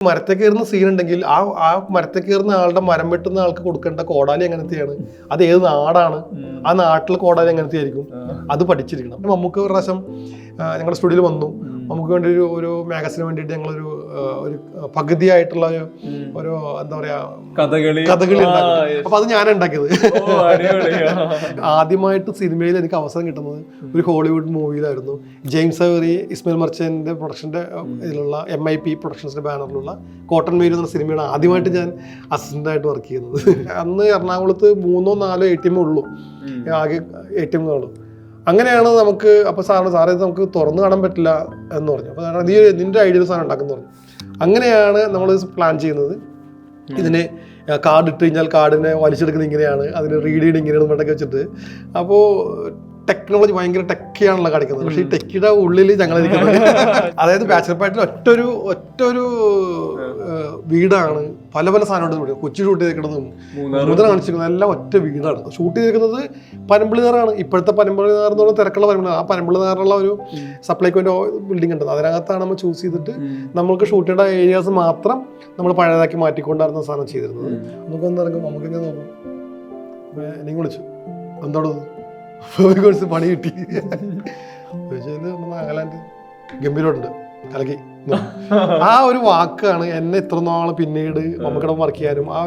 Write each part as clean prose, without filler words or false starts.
മരത്തെ കയറുന്ന സീൻ ഉണ്ടെങ്കിൽ ആ മരത്തെ കയറുന്ന ആളുടെ മരം വെട്ടുന്ന ആൾക്ക് കൊടുക്കേണ്ട കോടാലി എങ്ങനത്തെയാണ്, അത് ഏത് നാടാണ്, ആ നാട്ടിലെ കോടാലി എങ്ങനത്തെ ആയിരിക്കും, അത് പഠിച്ചിരിക്കണം. നമുക്ക് ഒരു പ്രാവശ്യം ഞങ്ങളുടെ സ്റ്റുഡിയോയിൽ വന്നു, നമുക്ക് വേണ്ടി ഒരു മാഗസിന് വേണ്ടിയിട്ട് ഞങ്ങളൊരു ഒരു പകുതിയായിട്ടുള്ള ഒരു എന്താ പറയാ കഥകളി ഉണ്ടാക്കി. അപ്പൊ അത് ഞാൻ ഉണ്ടാക്കിയത്. ആദ്യമായിട്ട് സിനിമയിൽ എനിക്ക് അവസരം കിട്ടുന്നത് ഒരു ഹോളിവുഡ് മൂവിയിലായിരുന്നു. ജെയിംസ് അവറി, ഇസ്മായിൽ മർച്ചന്റെ പ്രൊഡക്ഷന്റെ ഇതിലുള്ള MIP പ്രൊഡക്ഷൻസിന്റെ ബാനറിലുള്ള കോട്ടൺ മെയിൽ എന്ന സിനിമയാണ് ആദ്യമായിട്ട് ഞാൻ അസിസ്റ്റന്റ് ആയിട്ട് വർക്ക് ചെയ്യുന്നത്. അന്ന് എറണാകുളത്ത് 3 or 4 ATM ഉള്ളൂ, ആകെ ATMകളുള്ളൂ. അങ്ങനെയാണ് നമുക്ക് അപ്പോൾ സാറേ ഇത് നമുക്ക് തുറന്നു കാണാൻ പറ്റില്ല എന്ന് പറഞ്ഞു. അപ്പോൾ നീ നിന്റെ ഐഡിയയിൽ സാധനം ഉണ്ടാക്കുന്നു പറഞ്ഞു. അങ്ങനെയാണ് നമ്മൾ പ്ലാൻ ചെയ്യുന്നത്. ഇതിന് കാർഡ് ഇട്ട് കഴിഞ്ഞാൽ കാർഡിനെ വലിച്ചെടുക്കുന്നത് ഇങ്ങനെയാണ്, അതിന് റീഡ് ചെയ്ത് ഇങ്ങനെയാണ് വേണ്ടൊക്കെ വെച്ചിട്ട്. അപ്പോൾ ടെക്നോളജി ഭയങ്കര ടെക്കിയാണല്ലോ കാണിക്കുന്നത്. പക്ഷേ ഈ ടെക്കിയുടെ ഉള്ളിൽ ഞങ്ങളിരിക്കുന്നത് അതായത് ബാച്ചലർ പാർട്ടിയിൽ ഒറ്റൊരു വീടാണ്. പല സാധനമുണ്ട്. കൊച്ചി ഷൂട്ട് ചെയ്തിരിക്കുന്നതും മുതൽ കാണിച്ചിരിക്കുന്നത് എല്ലാം ഒറ്റ വീടാണ്. ഷൂട്ട് ചെയ്തിരിക്കുന്നത് പനമ്പിളിനാറാണ്. ഇപ്പോഴത്തെ പനമ്പിളിനാർ എന്ന് പറഞ്ഞാൽ തിരക്കുള്ള പനമ്പിളി. ആ പനമ്പിളിനാറുള്ള ഒരു സപ്ലൈകോന്റെ ബിൽഡിംഗ് ഉണ്ട്. അതിനകത്താണ് നമ്മൾ ചൂസ് ചെയ്തിട്ട് നമ്മൾക്ക് ഷൂട്ട് ചെയ്യേണ്ട ഏരിയാസ് മാത്രം നമ്മൾ പഴയതാക്കി മാറ്റിക്കൊണ്ടായിരുന്നു സാധനം ചെയ്തിരുന്നത്. നമുക്കൊന്ന് ഇറങ്ങും, നമുക്കിങ്ങനെ നോക്കും. എനിക്ക് വിളിച്ചു, എന്തോടത് കുറച്ച് പണി കിട്ടി നാഗാലാൻഡ് ഗംഭീരമുണ്ട് കലക്കി. ആ ഒരു വാക്കാണ് എന്നെ ഇത്ര നാള് പിന്നീട് നമുക്കിടെ വർക്ക് ചെയ്യാനും ആ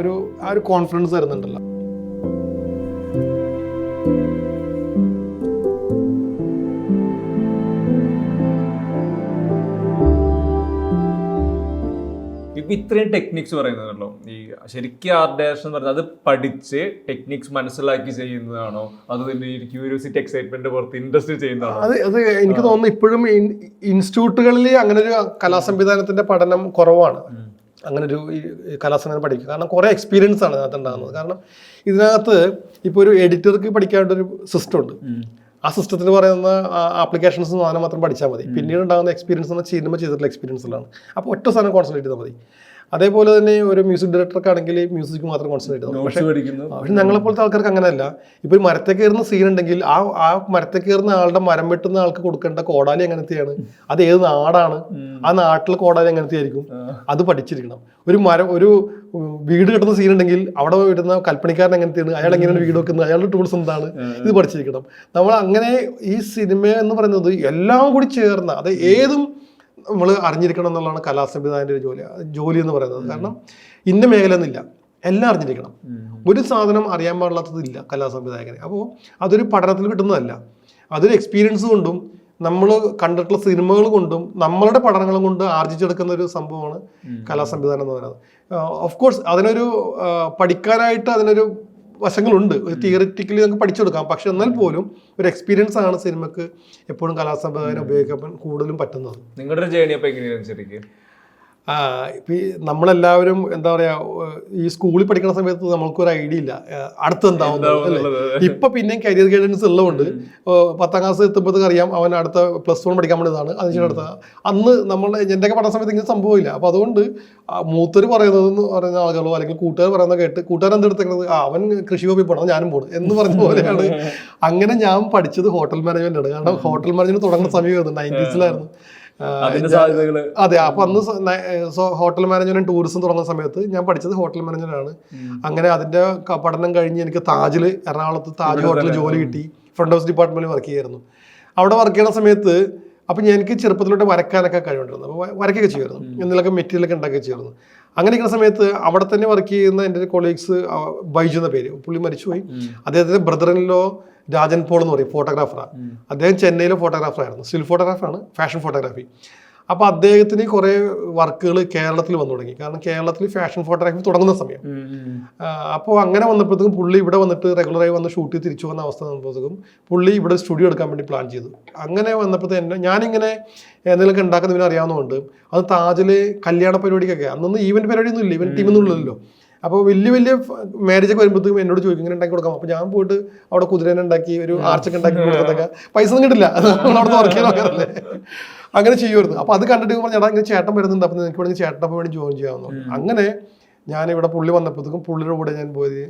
ഒരു കോൺഫിഡൻസ് തരുന്നുണ്ടല്ലോ. ഇപ്പൊ ഇത്രയും ടെക്നിക്സ് പറയുന്നതല്ലോ, ഈ ശരിക്കും ആർട്ട് ഡയറക്ഷൻ എന്ന് പറഞ്ഞാൽ അത് പഠിച്ച് ടെക്നിക്സ് മനസ്സിലാക്കി ചെയ്യുന്നതാണോ, അത് തന്നെ ക്യൂരിയോസിറ്റി എക്സൈറ്റ്മെന്റ് പുറത്ത് ഇൻഡസ്ട്രി ചെയ്യുന്നതാണോ? അത് എനിക്ക് തോന്നുന്നു ഇപ്പോഴും ഇൻസ്റ്റിറ്റ്യൂട്ടുകളിൽ അങ്ങനെ ഒരു കലാസംവിധാനത്തിന്റെ പഠനം കുറവാണ്. അങ്ങനെ ഒരു കലാസംവിധാനം പഠിക്കുക, കാരണം കുറേ എക്സ്പീരിയൻസ് ആണ് ഇതിനകത്ത് ഉണ്ടാകുന്നത്. കാരണം ഇതിനകത്ത് ഇപ്പോൾ ഒരു എഡിറ്റർക്ക് പഠിക്കാനായിട്ടൊരു സിസ്റ്റം ഉണ്ട്. ആ സിസ്റ്റത്തിൽ പറയുന്ന ആപ്ലിക്കേഷൻസ് സാധനം മാത്രം പഠിച്ചാൽ മതി. പിന്നീട് ഉണ്ടാകുന്ന എക്സ്പീരിയൻസ് എന്ന് സിനിമ ചെയ്തിട്ടുള്ള എക്സ്പീരിയൻസിലാണ്. അപ്പോൾ ഒറ്റ സാധനം കോൺസെൻട്രേറ്റ് ചെയ്താൽ മതി. അതേപോലെ തന്നെ ഒരു മ്യൂസിക് ഡയറക്ടർക്കാണെങ്കിൽ മ്യൂസിക് മാത്രം കോൺസെൻട്രേറ്റ് ചെയ്താൽ മതി. പക്ഷെ ഞങ്ങളെപ്പോലത്തെ ആൾക്കാർക്ക് അങ്ങനെയല്ല. ഇപ്പോൾ ഒരു മരത്തെ കയറുന്ന സീൻ ഉണ്ടെങ്കിൽ ആ മരത്തെ കയറുന്ന ആളുടെ മരം വെട്ടുന്ന ആൾക്ക് കൊടുക്കേണ്ട കോടാലി എങ്ങനത്തെയാണ്, അത് ഏത് നാടാണ്, ആ നാട്ടിലെ കോടാലി എങ്ങനത്തെ ആയിരിക്കും, അത് പഠിച്ചിരിക്കണം. ഒരു വീട് കെട്ടുന്ന സീൻ ഉണ്ടെങ്കിൽ അവിടെ വരുന്ന കൽപ്പണിക്കാരൻ എങ്ങനത്തെയാണ്, അയാൾ എങ്ങനെയാണ് വീട് വെക്കുന്നത്, അയാളുടെ ടൂൾസ് എന്താണ്, ഇത് പഠിച്ചിരിക്കണം. നമ്മൾ അങ്ങനെ ഈ സിനിമ എന്ന് പറയുന്നത് എല്ലാം കൂടി ചേർന്ന, അത് ഏതും നമ്മൾ അറിഞ്ഞിരിക്കണം എന്നുള്ളതാണ് കലാസംവിധായകൻ്റെ ജോലി എന്ന് പറയുന്നത്. കാരണം ഇന്ന മേഖല എന്നില്ല, എല്ലാം അറിഞ്ഞിരിക്കണം. ഒരു സാധനം അറിയാൻ പാടില്ലാത്തതില്ല കലാസംവിധായകന്. അപ്പോൾ അതൊരു പഠനത്തിൽ കിട്ടുന്നതല്ല, അതൊരു എക്സ്പീരിയൻസ് കൊണ്ടും നമ്മൾ കണ്ടിട്ടുള്ള സിനിമകൾ കൊണ്ടും നമ്മളുടെ പഠനങ്ങളും കൊണ്ട് ആർജിച്ചെടുക്കുന്ന ഒരു സംഭവമാണ് കലാസംവിധാനം എന്ന് പറയുന്നത്. ഓഫ് കോഴ്സ് അതിനൊരു പഠിക്കാനായിട്ട് അതിനൊരു വശങ്ങളുണ്ട്. തിയറിറ്റിക്കലി നമുക്ക് പഠിച്ചെടുക്കാം. പക്ഷെ എന്നാൽ പോലും ഒരു എക്സ്പീരിയൻസ് ആണ് സിനിമക്ക് എപ്പോഴുും കലാസംവിധാനം ഉപയോഗിക്കാൻ കൂടുതലും പറ്റുന്നത്. നിങ്ങളുടെ ജേണി അപ്പോൾ എങ്ങനെയാണ് ശരിക്കും? ഇപ്പം നമ്മളെല്ലാവരും എന്താ പറയാ, ഈ സ്കൂളിൽ പഠിക്കുന്ന സമയത്ത് നമ്മൾക്കൊരു ഐഡിയ ഇല്ല അടുത്തെന്താവുന്നത് അല്ലേ. ഇപ്പൊ പിന്നെയും കരിയർ ഗൈഡൻസ് ഉള്ളതുകൊണ്ട് 10ാം ക്ലാസ് എത്തുമ്പോഴത്തേക്ക് അറിയാം അവൻ അടുത്ത +1 പഠിക്കാൻ വേണ്ടതാണ്. അതിന് അടുത്ത അന്ന് നമ്മൾ എന്റെയൊക്കെ പഠന സമയത്ത് ഇങ്ങനെ സംഭവമില്ല. അപ്പൊ അതുകൊണ്ട് മൂത്തർ പറയുന്നതെന്ന് പറയുന്ന ആളുകളോ അല്ലെങ്കിൽ കൂട്ടുകാർ പറയുന്നത് കേട്ട് കൂട്ടുകാർ എന്തെടുത്തേക്കുന്നത് അവൻ കൃഷി വകുപ്പിൽ പോകണം, ഞാനും പോകണം എന്ന് പറഞ്ഞ പോലെയാണ്. അങ്ങനെ ഞാൻ പഠിച്ചത് ഹോട്ടൽ മാനേജ്മെന്റ് ആണ്. കാരണം ഹോട്ടൽ മാനേജ്മെന്റ് തുടങ്ങുന്ന സമയമായിരുന്നു 90s. അതെ. അപ്പൊ അന്ന് ഹോട്ടൽ മാനേജ്മെന്റ് ടൂറിസം തുടങ്ങുന്ന സമയത്ത് ഞാൻ പഠിച്ചത് ഹോട്ടൽ മാനേജ്മെന്റ് ആണ്. അങ്ങനെ അതിന്റെ പഠനം കഴിഞ്ഞ് എനിക്ക് എറണാകുളത്ത് താജ് ഹോട്ടലിൽ ജോലി കിട്ടി. ഫ്രണ്ട് ഹൗസ് ഡിപ്പാർട്ട്മെന്റിൽ വർക്ക് ചെയ്യായിരുന്നു. അവിടെ വർക്ക് ചെയ്യുന്ന സമയത്ത് അപ്പൊ എനിക്ക് ചെറുപ്പത്തിലോട്ട് വരക്കാനൊക്കെ കഴിവുണ്ടായിരുന്നു. അപ്പോൾ വരയ്ക്കൊക്കെ ചെയ്യുമായിരുന്നു, എന്തെങ്കിലുമൊക്കെ മെറ്റീരിയലൊക്കെ ഉണ്ടാക്കുകയൊക്കെ ചെയ്യുമായിരുന്നു. അങ്ങനെ ഇരിക്കുന്ന സമയത്ത് അവിടെ തന്നെ വർക്ക് ചെയ്യുന്ന എൻ്റെ കൊളീഗ്സ്, ബൈജു എന്ന പേര്, പുള്ളി മരിച്ചുപോയി. അദ്ദേഹത്തിന്റെ ബ്രദറിനിലോ രാജൻ പോൾ എന്ന് പറയും, ഫോട്ടോഗ്രാഫറാണ്. അദ്ദേഹം ചെന്നൈയിലെ ഫോട്ടോഗ്രാഫറായിരുന്നു, സ്റ്റിൽ ഫോട്ടോഗ്രാഫറാണ്, ഫാഷൻ ഫോട്ടോഗ്രാഫി. അപ്പോൾ അദ്ദേഹത്തിന് കുറേ വർക്കുകൾ കേരളത്തിൽ വന്നു തുടങ്ങി. കാരണം കേരളത്തിൽ ഫാഷൻ ഫോട്ടോഗ്രാഫി തുടങ്ങുന്ന സമയം. അപ്പോൾ അങ്ങനെ വന്നപ്പോഴത്തേക്കും പുള്ളി ഇവിടെ വന്നിട്ട് റെഗുലറായി വന്ന് ഷൂട്ട് ചെയ്ത് തിരിച്ചു വന്ന അവസ്ഥ വന്നപ്പോഴത്തേക്കും പുള്ളി ഇവിടെ സ്റ്റുഡിയോ എടുക്കാൻ വേണ്ടി പ്ലാൻ ചെയ്തു. അങ്ങനെ വന്നപ്പോഴത്തേക്കും ഞാനിങ്ങനെ എന്തെങ്കിലുമൊക്കെ ഉണ്ടാക്കുന്നതിന് അറിയാവുന്നതുകൊണ്ട് അത് താജില് കല്യാണ പരിപാടിക്കൊക്കെ, അന്നൊന്നും ഈവന്റ് പരിപാടിയൊന്നും ഇല്ല, ഈവന്റ് ടീമൊന്നും ഇല്ലല്ലോ. അപ്പോൾ വലിയ മാരേജൊക്കെ വരുമ്പോഴത്തേക്കും എന്നോട് ചോദിക്കും ഇങ്ങനെ ഉണ്ടാക്കി കൊടുക്കാം. അപ്പോൾ ഞാൻ പോയിട്ട് അവിടെ കുതിരനെ ഉണ്ടാക്കി ഒരു ആർച്ചൊക്കെ ഉണ്ടാക്കി കൊടുത്തൊക്കെ പൈസ ഒന്നും കിട്ടില്ല, നമ്മളവിടെ വർക്ക് ചെയ്യാൻ നോക്കാറല്ലേ, അങ്ങനെ ചെയ്യുമായിരുന്നു. അപ്പോൾ അത് കണ്ടിട്ട് പറഞ്ഞാൽ ഇങ്ങനെ ചേട്ടൻ വരുന്നുണ്ട്, അപ്പോൾ എനിക്ക് വേണമെങ്കിൽ ചേട്ടനൊപ്പം വേണ്ടി ജോയിൻ ചെയ്യാവുന്നു. അങ്ങനെ ഞാനിവിടെ പുള്ളി വന്നപ്പോഴത്തേക്കും പുള്ളിയുടെ കൂടെ ഞാൻ പോയത്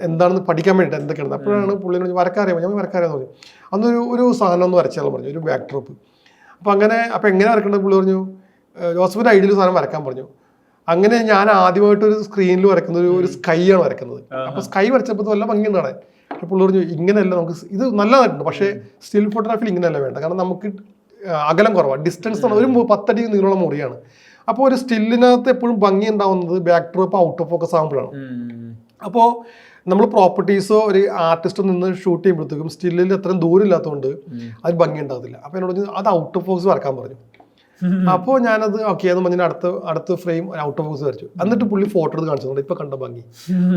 എന്താണെന്ന് പഠിക്കാൻ വേണ്ടിയിട്ട് എന്തൊക്കെയാണ്. അപ്പോഴാണ് പുള്ളിനോട് വരക്കാറിയാമോ, ഞാൻ വരക്കാറിയാന്ന് പറഞ്ഞു. അന്നൊരു സാധനം ഒന്ന് വരച്ചാൽ പറഞ്ഞു, ഒരു ബാക്ക് ഡ്രോപ്പ്. അപ്പോൾ എങ്ങനെ വരക്കേണ്ടത് പുള്ളി പറഞ്ഞു, ജോസഫിൻ്റെ ഐഡിയയിൽ സാധനം വരക്കാൻ പറഞ്ഞു. അങ്ങനെ ഞാൻ ആദ്യമായിട്ട് ഒരു സ്ക്രീനിൽ വരക്കുന്നത് ഒരു സ്കൈ ആണ് വരക്കുന്നത്. അപ്പൊ സ്കൈ വരച്ചപ്പോൾ വല്ല ഭംഗിയുണ്ട് കാണാൻ. പക്ഷെ പുള്ളി പറഞ്ഞു ഇങ്ങനെയല്ല, നമുക്ക് ഇത് നല്ലതായിട്ടുണ്ട്, പക്ഷേ സ്റ്റിൽ ഫോട്ടോഗ്രാഫിയിൽ ഇങ്ങനെയല്ല വേണ്ട, കാരണം നമുക്ക് അകലം കുറവാണ്, ഡിസ്റ്റൻസ് ഒരു 10 അടി നീളമുള്ള മുറിയാണ്. അപ്പോൾ ഒരു സ്റ്റില്ലിനകത്ത് എപ്പോഴും ഭംഗി ഉണ്ടാവുന്നത് back drop out of focus ആകുമ്പോഴാണ്. അപ്പോൾ നമ്മൾ പ്രോപ്പർട്ടീസോ ഒരു ആർട്ടിസ്റ്റോ നിന്ന് ഷൂട്ട് ചെയ്യുമ്പോഴത്തേക്കും സ്റ്റില്ലിൽ അത്രയും ദൂരം ഇല്ലാത്തതുകൊണ്ട് അത് ഭംഗി ഉണ്ടാകത്തില്ല. അപ്പോൾ എന്നോട് അത് ഔട്ട് ഓഫ് ഫോക്കസ് വരക്കാൻ പറഞ്ഞു. അപ്പോൾ ഞാനത് ഓക്കെ എന്ന് പറഞ്ഞാൽ അടുത്ത ഫ്രെയിം ഔട്ട് ഓഫ് ഫോക്കസ് വരച്ചു. എന്നിട്ട് പുള്ളി ഫോട്ടോ എടുത്ത് കാണിച്ചു, ഇപ്പൊ കണ്ട ഭംഗി.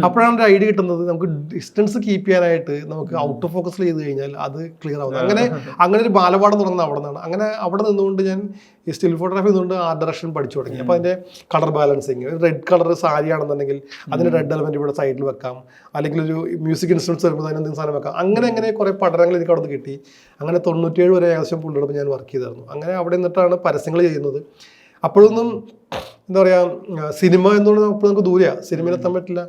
അപ്പോഴാണ് ഒരു ഐഡിയ കിട്ടുന്നത്, നമുക്ക് ഡിസ്റ്റൻസ് കീപ്പ് ചെയ്യാനായിട്ട് നമുക്ക് ഔട്ട് ഓഫ് ഫോക്കസിൽ ചെയ്ത് കഴിഞ്ഞാൽ അത് ക്ലിയർ ആവുന്നത്. അങ്ങനെ ഒരു ബാലപാഠം തുടങ്ങുന്നത് അവിടെ നിന്നാണ്. അങ്ങനെ അവിടെ നിന്നുകൊണ്ട് ഞാൻ ഈ സ്റ്റിൽ ഫോട്ടോഗ്രാഫി നിന്നുകൊണ്ട് ആർട്ട് ഡയറക്ഷൻ പഠിച്ചു തുടങ്ങി. അപ്പോൾ അതിന്റെ colour balancing, red colour sari ആണെന്നുണ്ടെങ്കിൽ അതിന് റെഡ് എലമെന്റ് ഇവിടെ സൈഡിൽ വെക്കാം, അല്ലെങ്കിൽ ഒരു മ്യൂസിക് ഇൻസ്ട്രുമെന്റ്സ് വരുമ്പോൾ അതിന് എന്തെങ്കിലും സാധനം വെക്കാം. അങ്ങനെ കുറെ പഠനങ്ങൾ എനിക്ക് അവിടെ നിന്ന് കിട്ടി. അങ്ങനെ 97 വരെ ഏകദേശം പുള്ളിയോടൊപ്പം ഞാൻ വർക്ക് ചെയ്തായിരുന്നു. അങ്ങനെ അവിടെ നിന്നിട്ടാണ് പരസ്യങ്ങൾ ചെയ്യുന്നത്. അപ്പോഴൊന്നും എന്താ പറയുക, സിനിമ എന്നുള്ളത് അപ്പോൾ നമുക്ക് ദൂരെയാണ്, സിനിമയിലെത്താൻ പറ്റില്ല.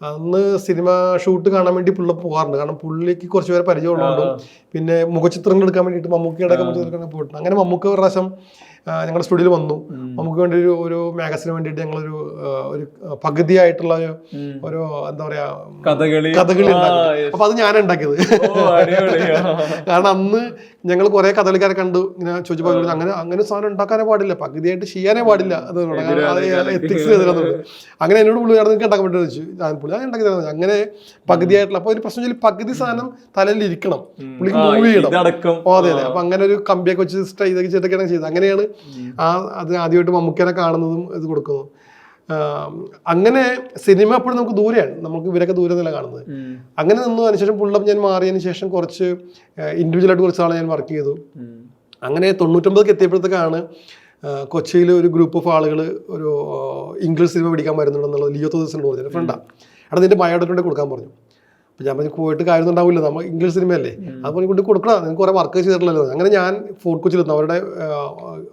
അന്ന് സിനിമ ഷൂട്ട് കാണാൻ വേണ്ടി പുള്ളി പോകാറുണ്ട്, കാരണം പുള്ളിക്ക് കുറച്ച് പേരെ പരിചയമുള്ളതുകൊണ്ടും പിന്നെ മുഖചിത്രങ്ങൾ എടുക്കാൻ വേണ്ടിയിട്ട് മമ്മൂക്കയുടെ മുഖചിത്രങ്ങൾ പോയിട്ടുണ്ട്. അങ്ങനെ മമ്മൂക്ക ഒരു പ്രാവശ്യം ഞങ്ങളുടെ സ്റ്റുഡിയോയിൽ വന്നു. നമുക്ക് വേണ്ടി ഒരു മാഗസിന് വേണ്ടിയിട്ട് ഞങ്ങളൊരു പകുതിയായിട്ടുള്ള ഒരു എന്താ പറയാ കഥകളി ഉണ്ടാക്കി. അപ്പൊ അത് ഞാൻ ഉണ്ടാക്കിയത്. കാരണം അന്ന് ഞങ്ങൾ കുറെ കഥകളിക്കാരെ കണ്ടു, ഇങ്ങനെ ചോദിച്ചപ്പോൾ അങ്ങനെ സാധനം ഉണ്ടാക്കാനേ പാടില്ല, പകുതിയായിട്ട് ചെയ്യാനേ പാടില്ല, എത്തിക്സ് എതിരുന്നുണ്ട്. അങ്ങനെ എന്നോട് പുള്ളി നിങ്ങൾക്ക് ഉണ്ടാക്കാൻ പറ്റുമെന്ന് വെച്ചു. പുള്ളി ഞാൻ ഉണ്ടാക്കി തരുന്നത് അങ്ങനെ പകുതിയായിട്ടുള്ള. അപ്പൊ ഒരു പ്രശ്നം പകുതി സാധനം തലയിൽ ഇരിക്കണം, പുള്ളിക്ക് മൂവ് ചെയ്യണം. അതെ. അപ്പൊ അങ്ങനെ ഒരു കമ്പിയൊക്കെ വെച്ച് ഇതൊക്കെ ചെയ്തൊക്കെയാണ് ചെയ്തത്. അങ്ങനെയാണ് അത് ആദ്യമായിട്ട് മമ്മൂക്കനെ കാണുന്നതും ഇത് കൊടുക്കുന്നതും. അങ്ങനെ സിനിമ അപ്പോഴും നമുക്ക് ദൂരെയാണ്, നമുക്ക് ഇവരൊക്കെ ദൂരെ നില കാണുന്നത്. അങ്ങനെ നിന്നു. അതിനുശേഷം പുള്ളപ്പം ഞാൻ മാറിയതിന് ശേഷം കുറച്ച് ഇൻഡിവിജ്വലായിട്ട് കുറച്ച് ആളെ ഞാൻ വർക്ക് ചെയ്തു. അങ്ങനെ 99 എത്തിയപ്പോഴത്തേക്കാണ് കൊച്ചിയിൽ ഒരു ഗ്രൂപ്പ് ഓഫ് ആളുകൾ ഒരു ഇംഗ്ലീഷ് സിനിമ പിടിക്കാൻ വരുന്നുണ്ടെന്നുള്ളത് ലിയോ തോമസിനോട് പറഞ്ഞു. ഫ്രണ്ടാണ്, അവിടെ നിന്റെ ബയോഡേറ്റ കൊടുക്കാൻ പറഞ്ഞു. അപ്പോൾ ഞാൻ പറഞ്ഞു പോയിട്ട് കാര്യം ഉണ്ടാവില്ല, നമ്മൾ ഇംഗ്ലീഷ് സിനിമയല്ലേ, അപ്പോൾ കൊണ്ട് കൊടുക്കണം, നിങ്ങൾക്ക് കുറേ വർക്ക് ചെയ്തിട്ടില്ലല്ലോ. അങ്ങനെ ഞാൻ ഫോർട്ട് കൊച്ചിയിലെത്തുന്നു,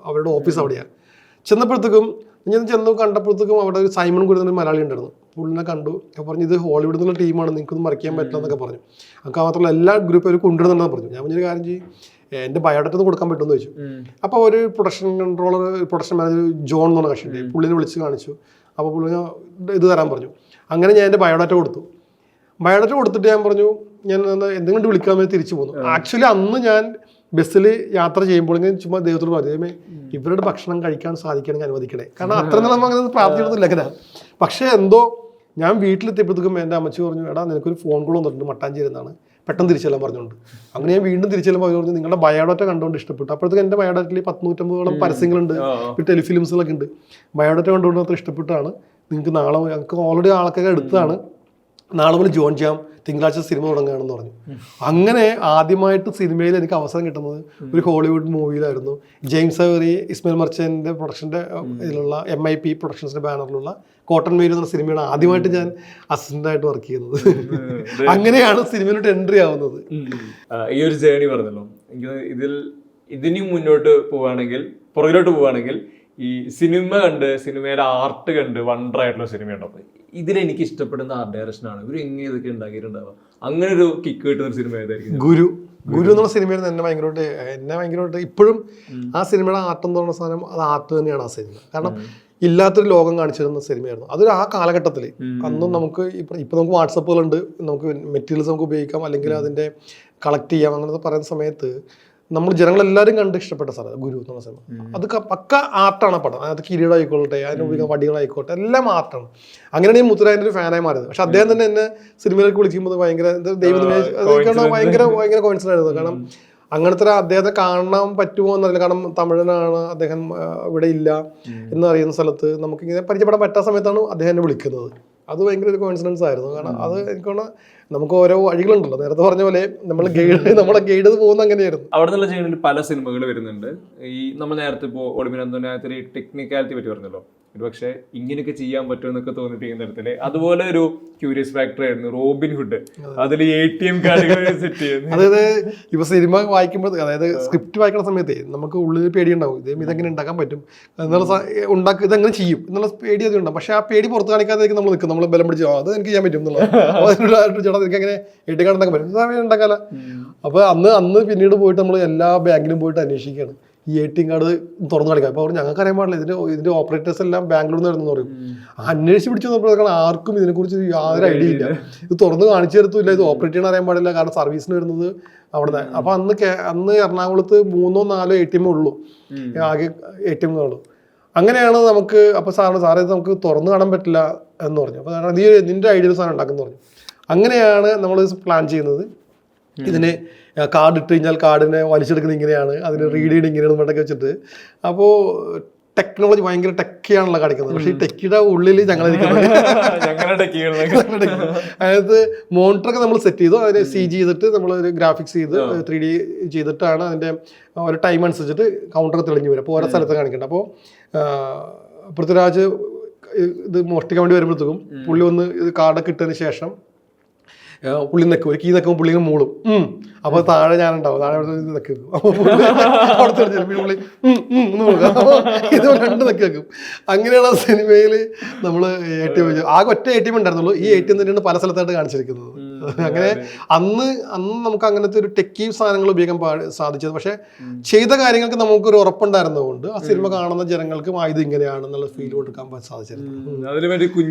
അവരുടെ ഓഫീസ് അവിടെയാണ്. ചെന്നപ്പോഴത്തേക്കും ഞാൻ കണ്ടപ്പോഴത്തേക്കും അവിടെ ഒരു സൈമൺ കുരുന്ന മലയാളി ഉണ്ടായിരുന്നു. പുള്ളിനെ കണ്ടു, പറഞ്ഞു ഇത് ഹോളിവുഡിൽ നിന്നുള്ള ടീമാണ്, നിങ്ങൾക്കൊന്നും മറിക്കാൻ പറ്റില്ല എന്നൊക്കെ പറഞ്ഞു. നമുക്ക് മാത്രമല്ല എല്ലാ ഗ്രൂപ്പും അവർ കൊണ്ടുവരുന്നുണ്ടെന്ന് പറഞ്ഞു. ഞാൻ പറഞ്ഞൊരു കാര്യം ചെയ്യും, എൻ്റെ ബയോഡേറ്റ ഒന്ന് കൊടുക്കാൻ പറ്റുമെന്ന് ചോദിച്ചു. അപ്പോൾ ഒരു പ്രൊഡക്ഷൻ മാനേജർ ജോൺ എന്ന് പറഞ്ഞ കക്ഷിയുണ്ട്, പുള്ളിനെ വിളിച്ച് കാണിച്ചു. അപ്പോൾ പുള്ളി ഇത് തരാൻ പറഞ്ഞു. അങ്ങനെ ഞാൻ എൻ്റെ ബയോഡാറ്റ കൊടുത്തു. ബയോഡാറ്റ കൊടുത്തിട്ട് ഞാൻ പറഞ്ഞു ഞാൻ എന്തെങ്കിലും വിളിക്കാൻ വേണ്ടി തിരിച്ചു പോന്നു. ആക്ച്വലി അന്ന് ഞാൻ ബസ്സിൽ യാത്ര ചെയ്യുമ്പോൾ ഇങ്ങനെ ചുമ്മാ ദൈവത്തോട് പറഞ്ഞു, ഇവരുടെ ഭക്ഷണം കഴിക്കാൻ സാധിക്കണമെങ്കിൽ അനുവദിക്കണേ, കാരണം അത്ര നമ്മൾ അങ്ങനെ പ്രാർത്ഥിച്ചിടത്തില്ല അങ്ങനെ. പക്ഷേ എന്തോ ഞാൻ വീട്ടിലെത്തിയപ്പോഴത്തേക്കും എൻ്റെ അമ്മച്ചി പറഞ്ഞു, എടാ നിനക്കൊരു ഫോൺ കോൾ വന്നിട്ടുണ്ട് മട്ടാഞ്ചേരി എന്നാണ്, പെട്ടെന്ന് തിരിച്ചെല്ലാം പറഞ്ഞുകൊണ്ട്. അങ്ങനെ ഞാൻ വീണ്ടും തിരിച്ചെല്ലുമ്പോൾ അവർ പറഞ്ഞു നിങ്ങളുടെ ബയോഡാറ്റ കണ്ടുകൊണ്ട് ഇഷ്ടപ്പെട്ടു. അപ്പോഴത്തേക്ക് എൻ്റെ ബയോഡാറ്റയിൽ 150-150 പരസ്യങ്ങളുണ്ട്, പിന്നെ ടെലിഫിലിംസുകളൊക്കെ ഉണ്ട്. ബയോഡാറ്റ കണ്ടുകൊണ്ട് അത്ര ഇഷ്ടപ്പെട്ടാണ്, നിങ്ങൾക്ക് നാളെ ഞങ്ങൾക്ക് ഓൾറെഡി ആൾക്കൊക്കെ എടുത്തതാണ്, നാളെ മുതൽ ജോയിൻ ചെയ്യാം, തിങ്കളാഴ്ച സിനിമ തുടങ്ങുകയാണെന്ന് പറഞ്ഞു. അങ്ങനെ ആദ്യമായിട്ട് സിനിമയിൽ എനിക്ക് അവസരം കിട്ടുന്നത് ഒരു ഹോളിവുഡ് മൂവിയിലായിരുന്നു. ജെയിംസ് അവറി, ഇസ്മയിൽ മർച്ചൻ്റെ പ്രൊഡക്ഷൻ്റെ ഇതിലുള്ള MIP പ്രൊഡക്ഷൻസിൻ്റെ ബാനറിലുള്ള കോട്ടൺ മെയിൽ എന്ന സിനിമയാണ് ആദ്യമായിട്ട് ഞാൻ അസിസ്റ്റൻ്റായിട്ട് വർക്ക് ചെയ്യുന്നത്. അങ്ങനെയാണ് സിനിമയിലോട്ട് എൻട്രി ആവുന്നത്. ഈ ഒരു ജേണി പറഞ്ഞല്ലോ, ഇതിനും മുന്നോട്ട് പുറകിലോട്ട് പോവുകയാണെങ്കിൽ ഈ സിനിമ കണ്ട് സിനിമയുടെ ആർട്ട് കണ്ട് വണ്ടർ ആയിട്ടുള്ള സിനിമ ഉണ്ടാവും. ഇതിലെനിക്ക് ഇഷ്ടപ്പെടുന്ന ആർട്ട് ഡയറക്ഷനാണ്, ഇവർ എങ്ങനെ ഇതൊക്കെ ഉണ്ടാക്കിയിട്ടുണ്ടാവുക, അങ്ങനെ ഒരു കിക്ക് കിട്ടുന്ന ഒരു സിനിമ ഏതായിരിക്കും? ഗുരു എന്നുള്ള സിനിമയിൽ എന്നെ ഭയങ്കരമായിട്ട് ഇപ്പോഴും ആ സിനിമയുടെ ആർട്ട് എന്ന് പറയുന്ന സാധനം അത് ആർട്ട് തന്നെയാണ് ആ സിനിമ. കാരണം ഇല്ലാത്തൊരു ലോകം കാണിച്ചു തരുന്ന സിനിമയായിരുന്നു അതൊരു ആ കാലഘട്ടത്തിൽ. അന്നും നമുക്ക് ഇപ്പൊ നമുക്ക് വാട്സപ്പുകളുണ്ട്, നമുക്ക് മെറ്റീരിയൽസ് നമുക്ക് ഉപയോഗിക്കാം, അല്ലെങ്കിൽ അതിന്റെ കളക്ട് ചെയ്യാം, അങ്ങനത്തെ പറയുന്ന സമയത്ത് നമ്മൾ ജനങ്ങളെല്ലാവരും കണ്ട് ഇഷ്ടപ്പെട്ട സാധനം ഗുരു എന്നുള്ള സിനിമ. അത് പക്ക ആർട്ടാണ് പടം. അത് കിരീടം ആയിക്കോട്ടെ, അതിന് ഉപയോഗിക്കുന്ന വടികളായിക്കോട്ടെ, എല്ലാം ആർട്ടാണ്. അങ്ങനെയാണ് ഈ മുത്തുരാജന്റെ ഒരു ഫാനായി മാറിയത്. പക്ഷെ അദ്ദേഹം തന്നെ എന്നെ സിനിമയിലേക്ക് വിളിക്കുമ്പോൾ ഭയങ്കര ഭയങ്കര കോൺസെൻട്രേറ്റ് ആയിരുന്നു. കാരണം അങ്ങനത്തെ അദ്ദേഹത്തെ കാണാൻ പറ്റുമോ എന്നറിയില്ല, കാരണം തമിഴനാണ് അദ്ദേഹം, ഇവിടെ ഇല്ല എന്നറിയുന്ന സ്ഥലത്ത് നമുക്കിങ്ങനെ പരിചയപ്പെടാൻ പറ്റാത്ത സമയത്താണ് അദ്ദേഹം എന്നെ വിളിക്കുന്നത്. അത് ഭയങ്കര ഒരു കോൺഫിഡൻസ് ആയിരുന്നു. കാരണം അത് എനിക്ക് നമുക്ക് ഓരോ വഴികളുണ്ടല്ലോ, നേരത്തെ പറഞ്ഞ പോലെ നമ്മളെ ഗൈഡ് പോകുന്ന അങ്ങനെയായിരുന്നു. അവിടെ നിന്നുള്ള ചെയ്യുന്നതിൽ പല സിനിമകൾ വരുന്നുണ്ട്. ഈ നമ്മൾ നേരത്തെ ഇപ്പോൾ ഒളിമിനന്തോനകത്ത് ടെക്നിക്കാലിറ്റി പറ്റി പറഞ്ഞല്ലോ, പക്ഷെ ഇങ്ങനെയൊക്കെ ചെയ്യാൻ പറ്റുമെന്നൊക്കെ തോന്നിപ്പിക്കുന്ന തരത്തില് അതുപോലെ ഒരു ക്യൂരിയസ് ഫാക്ടർ ആയിരുന്നു റോബിൻ ഹുഡ്. അതിൽ ATM കാർഡുകൾ സെറ്റ് ചെയ്യുന്നു. അതായത് ഇപ്പൊ സിനിമ വായിക്കുമ്പോൾ, അതായത് സ്ക്രിപ്റ്റ് വായിക്കുന്ന സമയത്തേ നമുക്ക് ഉള്ളിൽ പേടിയുണ്ടാവും, ഇതെങ്ങനെ ഉണ്ടാക്കാൻ പറ്റും എന്നുള്ള ഇതെങ്ങനെ ചെയ്യും എന്നുള്ള പേടി അത് ഉണ്ടാവും. പക്ഷെ ആ പേടി പുറത്ത് കാണിക്കാതെ നമ്മൾ നിൽക്കും, നമ്മൾ ബലം പിടിച്ച് അത് എനിക്ക് ചെയ്യാൻ പറ്റും എന്നുള്ളത്. ചേട്ടാ എനിക്ക് അങ്ങനെ ATM കാർഡ് ഉണ്ടാക്കാൻ പറ്റും, ഉണ്ടാക്കാല. അപ്പൊ അന്ന് പിന്നീട് പോയിട്ട് നമ്മൾ എല്ലാ ബാങ്കിലും പോയിട്ട് അന്വേഷിക്കുകയാണ് ഈ ATM കാർഡ് തുറന്നു കാണിക്കാം. അപ്പോൾ ഞങ്ങൾക്ക് അറിയാൻ പാടില്ല, ഇതിന്റെ ഓപ്പറേറ്റേഴ്സ് എല്ലാം ബാംഗ്ലൂരിൽ നിന്ന് വരുന്നു പറയും. അന്വേഷിച്ച് പിടിച്ചു നോക്കുമ്പോഴേക്കാണ് ആർക്കും ഇതിനെക്കുറിച്ച് യാതൊരു ഐഡിയ ഇല്ല. ഇത് തുറന്ന് കാണിച്ചു തരത്തുമില്ല, ഇത് ഓപ്പറേറ്റ് ചെയ്യണം അറിയാൻ പാടില്ല, കാരണം സർവീസിന് വരുന്നത് അവിടെ. അപ്പോൾ അന്ന് എറണാകുളത്ത് 3 or 4 ATM ഉള്ളൂ, ആകെ ATM ഉള്ളൂ. അങ്ങനെയാണ് നമുക്ക്. അപ്പോൾ സാറേ ഇത് നമുക്ക് തുറന്നു കാണാൻ പറ്റില്ല എന്ന് പറഞ്ഞു. അപ്പോൾ നീ നിന്റെ ഐഡിയ സാധനം ഉണ്ടാക്കുന്നു പറഞ്ഞു. അങ്ങനെയാണ് നമ്മൾ പ്ലാൻ ചെയ്യുന്നത്. ഇതിന് കാർഡ് ഇട്ട് കഴിഞ്ഞാൽ കാർഡിനെ വലിച്ചെടുക്കുന്നത് ഇങ്ങനെയാണ്, അതിന് റീഡ് ചെയ്ത് ഇങ്ങനെയാണ് വേണ്ടൊക്കെ വെച്ചിട്ട്. അപ്പോൾ ടെക്നോളജി ഭയങ്കര ടെക്കിയാണല്ലോ കാണിക്കുന്നത്. പക്ഷേ ഈ ടെക്കിയുടെ ഉള്ളിൽ അതായത് മോണിറ്ററൊക്കെ നമ്മൾ സെറ്റ് ചെയ്തു, അതിനെ CG ചെയ്തിട്ട് നമ്മൾ ഒരു ഗ്രാഫിക്സ് ചെയ്ത് 3D ചെയ്തിട്ടാണ് അതിൻ്റെ ഒരു ടൈം അനുസരിച്ചിട്ട് കൗണ്ടർ തെളിഞ്ഞു വരും. അപ്പോൾ ഓരോ സ്ഥലത്ത് കാണിക്കുന്നുണ്ട്. അപ്പോൾ പൃഥ്വിരാജ് ഇത് മോഷ്ടിക്കാൻ വേണ്ടി വരുമ്പോഴത്തേക്കും പുള്ളി ഒന്ന് ഇത് കാർഡൊക്കെ ഇട്ടതിന് ശേഷം പുള്ളി നിൽക്കും, ഒരു കീ നിൽക്കുമ്പോൾ പുള്ളി മൂളും. അപ്പോൾ താഴെ ഞാനുണ്ടാവും, താഴെ നിൽക്കും. അപ്പോൾ പുള്ളി ഇത് 2 നിൽക്കി വെക്കും. അങ്ങനെയാണ് സിനിമയിൽ നമ്മൾ ATM ആകെ ഒറ്റ ATM ഉണ്ടായിരുന്നുള്ളൂ. ഈ ATM തന്നെയാണ് പല സ്ഥലത്തായിട്ട് കാണിച്ചിരിക്കുന്നത്. അങ്ങനെ അന്ന് നമുക്ക് അങ്ങനത്തെ ഒരു ടെക്കി സാധനങ്ങൾ ഉപയോഗിക്കാൻ സാധിച്ചത്. പക്ഷെ ചെയ്ത കാര്യങ്ങൾക്ക് നമുക്കൊരു ഉറപ്പുണ്ടായിരുന്നതുകൊണ്ട് ആ സിനിമ കാണുന്ന ജനങ്ങൾക്ക് ഇത് ഇങ്ങനെയാണെന്നുള്ള ഫീൽ കൊടുക്കാൻ സാധിച്ചിരുന്നു.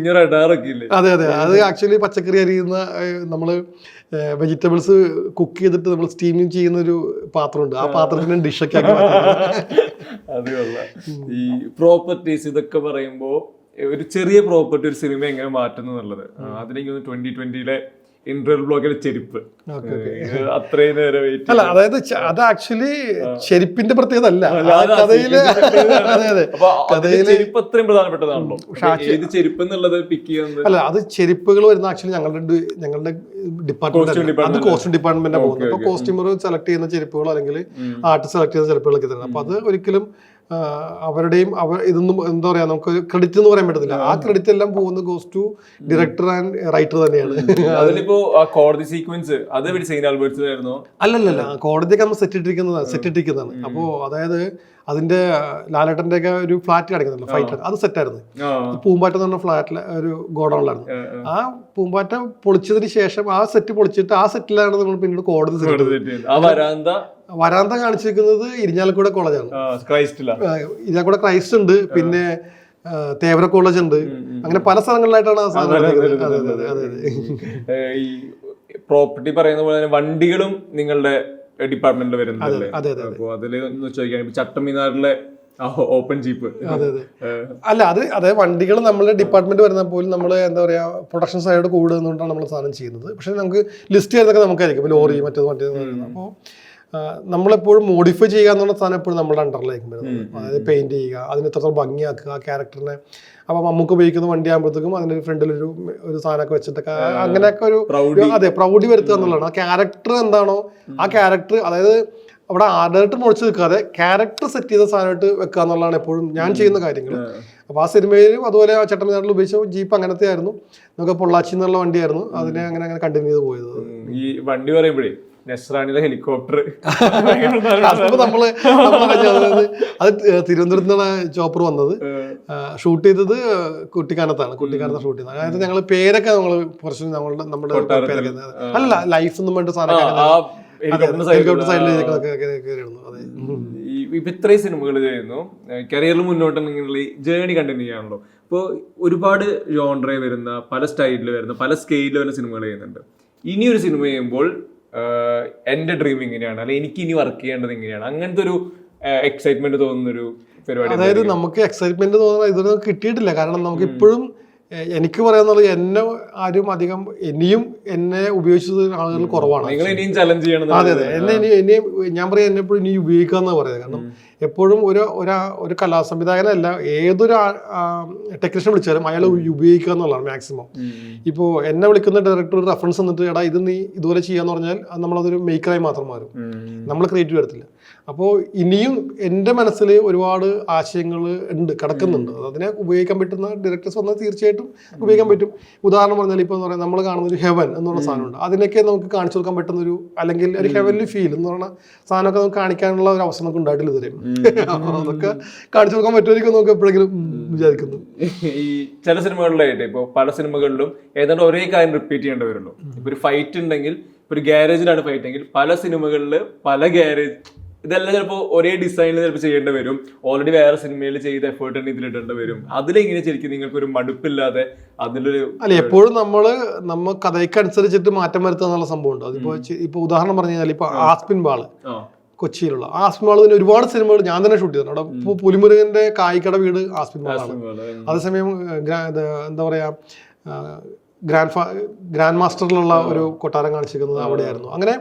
അതെ, അത് ആക്ച്വലി പച്ചക്കറി അരിയുന്ന നമ്മൾ വെജിറ്റബിൾസ് കുക്ക് ചെയ്തിട്ട് നമ്മൾ സ്റ്റീമിങ് ചെയ്യുന്ന ഒരു പാത്രമുണ്ട്, ആ പാത്രത്തിന് ഡിഷൊക്കെ ആക്കി. ഈ പ്രോപ്പർട്ടീസ് ഇതൊക്കെ പറയുമ്പോ ഒരു ചെറിയ പ്രോപ്പർട്ടി ഒരു സിനിമ എങ്ങനെ മാറ്റുന്നു എന്നുള്ളത് അതിലേക്ക് 2020 ഇന്റർവെൽ ബ്ലോക്കിലെ ചെരുപ്പ് അത്രയും നേരം വെയിറ്റ്. അല്ല, അതായത് അത് ആക്ച്വലി ചെരുപ്പിന്റെ പ്രത്യേകത അല്ല, കഥയില്. ചെരുപ്പ് അത്രയും പ്രധാനപ്പെട്ടതാണല്ലോ. ഏത് ചെരുപ്പ് എന്നുള്ളത് പിക്ക് ചെയ്യുന്നത് അല്ല, അത് ചെരുപ്പുകൾ വരുന്ന ആക്ച്വലി ഞങ്ങളുടെ ഡിപ്പാർട്ട്മെന്റ്, അത് കോസ്റ്റ്യൂം ഡിപ്പാർട്ട്മെന്റാണ് പോകുന്നത്. അപ്പൊ കോസ്റ്റ്യൂമർ സെലക്ട് ചെയ്യുന്ന ചെരുപ്പുകളോ അല്ലെങ്കിൽ ആർട്ടിസ്റ്റ് സെലക്ട് ചെയ്യുന്ന ചെരുപ്പുകളൊക്കെ തരുന്നത്. അപ്പൊ അത് ഒരിക്കലും അവരുടെയും ഇതൊന്നും എന്താ പറയാ, നമുക്ക് ക്രെഡിറ്റ് എന്ന് പറയാൻ പറ്റത്തില്ല. ആ ക്രെഡിറ്റ് എല്ലാം പോകുന്നത് goes to director and writer തന്നെയാണ്. അതിലിപ്പോ കോടതി സീക്വൻസ് അത് അല്ലല്ല, കോടതിയൊക്കെ നമ്മൾ സെറ്റ് ഇട്ടിരിക്കുന്നതാണ്. അപ്പോ അതായത് അതിന്റെ ലാലേട്ടന്റെ ഒക്കെ ഒരു ഫ്ലാറ്റ് കാണിക്കുന്നുണ്ട്, ഫൈറ്റ്, അത് സെറ്റായിരുന്നു. പൂമ്പാറ്റ എന്ന് പറഞ്ഞ ഫ്ലാറ്റിലെ ഒരു ഗോഡൌണിലായിരുന്നു. ആ പൂമ്പാറ്റ പൊളിച്ചതിന് ശേഷം ആ സെറ്റ് പൊളിച്ചിട്ട് ആ സെറ്റിലാണ് നമ്മൾ പിന്നീട് കോടതി വരാന്ത കാണിച്ചിരിക്കുന്നത് ഇരിഞ്ഞാലക്കുട കോളേജാണ്. ഇരിഞ്ഞാലക്കുട ക്രൈസ്റ്റ് ഉണ്ട്, പിന്നെ തേവര കോളേജ് ഉണ്ട്, അങ്ങനെ പല സ്ഥലങ്ങളിലായിട്ടാണ് ആ സാധനം. ഈ പ്രോപ്പർട്ടി പറയുന്ന പോലെ തന്നെ വണ്ടികളും നിങ്ങളുടെ ഡിപ്പാർട്ട്മെന്റിൽ വരുന്നതല്ലേ? അപ്പോൾ അതില് ഒന്ന് ചോദിക്കാൻ, ചട്ടമ്മിനാറിലെ ഓപ്പൺ ജീപ്പ്. അല്ല, അതായത് വണ്ടികൾ നമ്മളുടെ ഡിപ്പാർട്ട്മെന്റ് വരുന്ന പോലും നമ്മൾ എന്താ പറയാ പ്രൊഡക്ഷൻ സൈഡ് കൂടുന്നതുകൊണ്ടാണ് നമ്മൾ സാധനം ചെയ്യുന്നത്. പക്ഷെ നമുക്ക് ലിസ്റ്റ് ചെയ്യുന്നതൊക്കെ നമുക്കായിരിക്കും, ലോറി മറ്റേത്. അപ്പോൾ നമ്മളെപ്പോഴും മോഡിഫൈ ചെയ്യുക എന്നുള്ള സാധനം എപ്പോഴും നമ്മുടെ അണ്ടറിലായിരിക്കും വരുന്നത്. അതായത് പെയിന്റ് ചെയ്യുക, അതിന് എത്രത്തോളം ഭംഗിയാക്കുക ആ ക്യാരക്ടറിനെ. അപ്പം നമുക്ക് ഉപയോഗിക്കുന്ന വണ്ടി ആകുമ്പോഴത്തേക്കും അതിന്റെ ഫ്രണ്ടിലൊരു സാധനമൊക്കെ വെച്ചിട്ടൊക്കെ അങ്ങനെയൊക്കെ ഒരു പ്രൗഢി വരുത്തുക എന്നുള്ളതാണ്. ആ ക്യാരക്ടർ എന്താണോ ആ ക്യാരക്ടർ, അതായത് അവിടെ ആർട്ടായിട്ട് മുളച്ച് നിൽക്കാതെ ക്യാരക്ടർ സെറ്റ് ചെയ്ത സാധനമായിട്ട് വെക്കുക എന്നുള്ളതാണ് എപ്പോഴും ഞാൻ ചെയ്യുന്ന കാര്യങ്ങൾ. അപ്പോൾ ആ സിനിമയിലും അതുപോലെ ആ ചട്ടമ്പിനാട്ടിൽ ഉപയോഗിച്ച ജീപ്പ് അങ്ങനത്തെ ആയിരുന്നു. നമുക്ക് പൊള്ളാച്ചി എന്നുള്ള വണ്ടിയായിരുന്നു, അതിനെ അങ്ങനെ കണ്ടിന്യൂ ചെയ്ത് പോയത്. ഈ വണ്ടി പറയുമ്പോഴേ നെസ്രാണിയിലെ ഹെലികോപ്റ്റർ അത് തിരുവനന്തപുരത്ത് നിന്നാണ് ചോപ്പർ വന്നത്. ഷൂട്ട് ചെയ്തത് കുട്ടിക്കാനത്താണ് ഷൂട്ട് ചെയ്തത്. അതായത് ഞങ്ങൾ പേരൊക്കെ നമ്മൾ കുറച്ച് നമ്മുടെ പേരൊക്കെ അല്ല ലൈഫ് ഒന്നും വേണ്ട സാധനം ഇത്രയും സിനിമകൾ ചെയ്യുന്നു, കരിയറിൽ മുന്നോട്ട് ജേണി കണ്ടിന്യൂ ചെയ്യാണല്ലോ. ഇപ്പോൾ ഒരുപാട് ജോൺറേ വരുന്ന, പല സ്റ്റൈലിൽ വരുന്ന, പല സ്കെയിലിൽ വരുന്ന സിനിമകൾ ചെയ്യുന്നുണ്ട്. ഇനിയൊരു സിനിമ ചെയ്യുമ്പോൾ എന്റെ ഡ്രീം ഇങ്ങനെയാണ്, അല്ലെങ്കിൽ എനിക്ക് ഇനി വർക്ക് ചെയ്യേണ്ടത് ഇങ്ങനെയാണ്, അങ്ങനത്തെ ഒരു എക്സൈറ്റ്മെന്റ് തോന്നുന്നൊരു പരിപാടി. അതായത് നമുക്ക് എക്സൈറ്റ്മെന്റ് തോന്നുന്നത് ഇതൊന്നും കിട്ടിയിട്ടില്ല. കാരണം നമുക്ക് ഇപ്പോഴും എനിക്ക് പറയാന്നുള്ളത് എന്നെ ആരും അധികം ഇനിയും എന്നെ ഉപയോഗിച്ചത് ആളുകൾ കുറവാണ്. അതെ, ഇനിയും ഞാൻ പറയാം എന്നെ എപ്പോഴും ഇനി ഉപയോഗിക്കാന്ന് പറയുന്നത്. കാരണം എപ്പോഴും ഒരു കലാസംവിധായകനല്ല, ഏതൊരു ടെക്നീഷ്യൻ വിളിച്ചാലും അയാൾ ഉപയോഗിക്കുക എന്നുള്ളതാണ് മാക്സിമം. ഇപ്പോൾ എന്നെ വിളിക്കുന്ന ഡയറക്ടർ ഒരു റെഫറൻസ് എന്നിട്ട് എടാ ഇത് നീ ഇതുപോലെ ചെയ്യാന്ന് പറഞ്ഞാൽ നമ്മളതൊരു മേക്കറായി മാത്രം മാറും, നമ്മൾ ക്രിയേറ്റീവ് എടുത്തില്ല. അപ്പോൾ ഇനിയും എൻ്റെ മനസ്സിൽ ഒരുപാട് ആശയങ്ങൾ കിടക്കുന്നുണ്ട്. അതിനെ ഉപയോഗിക്കാൻ പറ്റുന്ന ഡയറക്ടേഴ്സ് വന്നാൽ തീർച്ചയായിട്ടും ഉപയോഗിക്കാൻ പറ്റും. ഉദാഹരണം പറഞ്ഞാൽ ഇപ്പോൾ എന്താ പറയുക, നമ്മൾ കാണുന്ന ഒരു ഹെവൻ എന്നുള്ള സാധനമുണ്ട്, അതിനൊക്കെ നമുക്ക് കാണിച്ചു കൊടുക്കാൻ പറ്റുന്ന ഒരു, അല്ലെങ്കിൽ ഒരു ഹെവൻലി ഫീൽ എന്ന് പറഞ്ഞ സാധനമൊക്കെ നമുക്ക് കാണിക്കാനുള്ള ഒരു അവസരം നമുക്ക് ഉണ്ടായിട്ടില്ല ഇതുവരെ. അപ്പോൾ അതൊക്കെ കാണിച്ചു കൊടുക്കാൻ പറ്റുമായിരിക്കും നമുക്ക് എപ്പോഴെങ്കിലും വിചാരിക്കുന്നു. ഈ ചില സിനിമകളിലായിട്ട് ഇപ്പോൾ പല സിനിമകളിലും ഏതാണ്ട് ഒരേ കാര്യം റിപ്പീറ്റ് ചെയ്യേണ്ടി വരുള്ളൂ. ഇപ്പോൾ ഒരു ഫൈറ്റ് ഉണ്ടെങ്കിൽ, ഒരു ഗ്യാരേജിലാണ് ഫൈറ്റ് എങ്കിൽ പല സിനിമകളിൽ പല ഗ്യാരേജ് ഇതെല്ലാം ചിലപ്പോൾ ഒരേ ഡിസൈനിൽ ചിലപ്പോൾ ചെയ്യേണ്ടി വരും, ഓൾറെഡി വേറെ സിനിമയിൽ ചെയ്ത എഫേർട്ട് തന്നെ ഇതിലിടേണ്ടി വരും. അതിലെങ്ങനെ ശരിക്കും നിങ്ങൾക്ക് ഒരു മടുപ്പില്ലാതെ അതിലൊരു അല്ല എപ്പോഴും നമ്മ കഥയ്ക്ക് അനുസരിച്ചിട്ട് മാറ്റം വരുത്തുക എന്നുള്ള സംഭവം ഉണ്ട്. അതിപ്പോ ഇപ്പൊ ഉദാഹരണം പറഞ്ഞു കഴിഞ്ഞാൽ ഇപ്പൊ ആസ്പിൻ ബാള് കൊച്ചിയിലുള്ള ആസ്പിൻ ബാള് തന്നെ ഒരുപാട് സിനിമകൾ ഞാൻ തന്നെ ഷൂട്ട് ചെയ്തിട്ടുണ്ട്. അവിടെ ഇപ്പൊ പുലിമുരുകന്റെ കായിക്കട വീട് ആസ്പിൻ ബാളാണ്. അതേസമയം എന്താ പറയാ ഗ്രാൻഡ് മാസ്റ്ററിലുള്ള ഒരു കൊട്ടാരം കാണിച്ചിരിക്കുന്നത് അവിടെയായിരുന്നു. അങ്ങനെ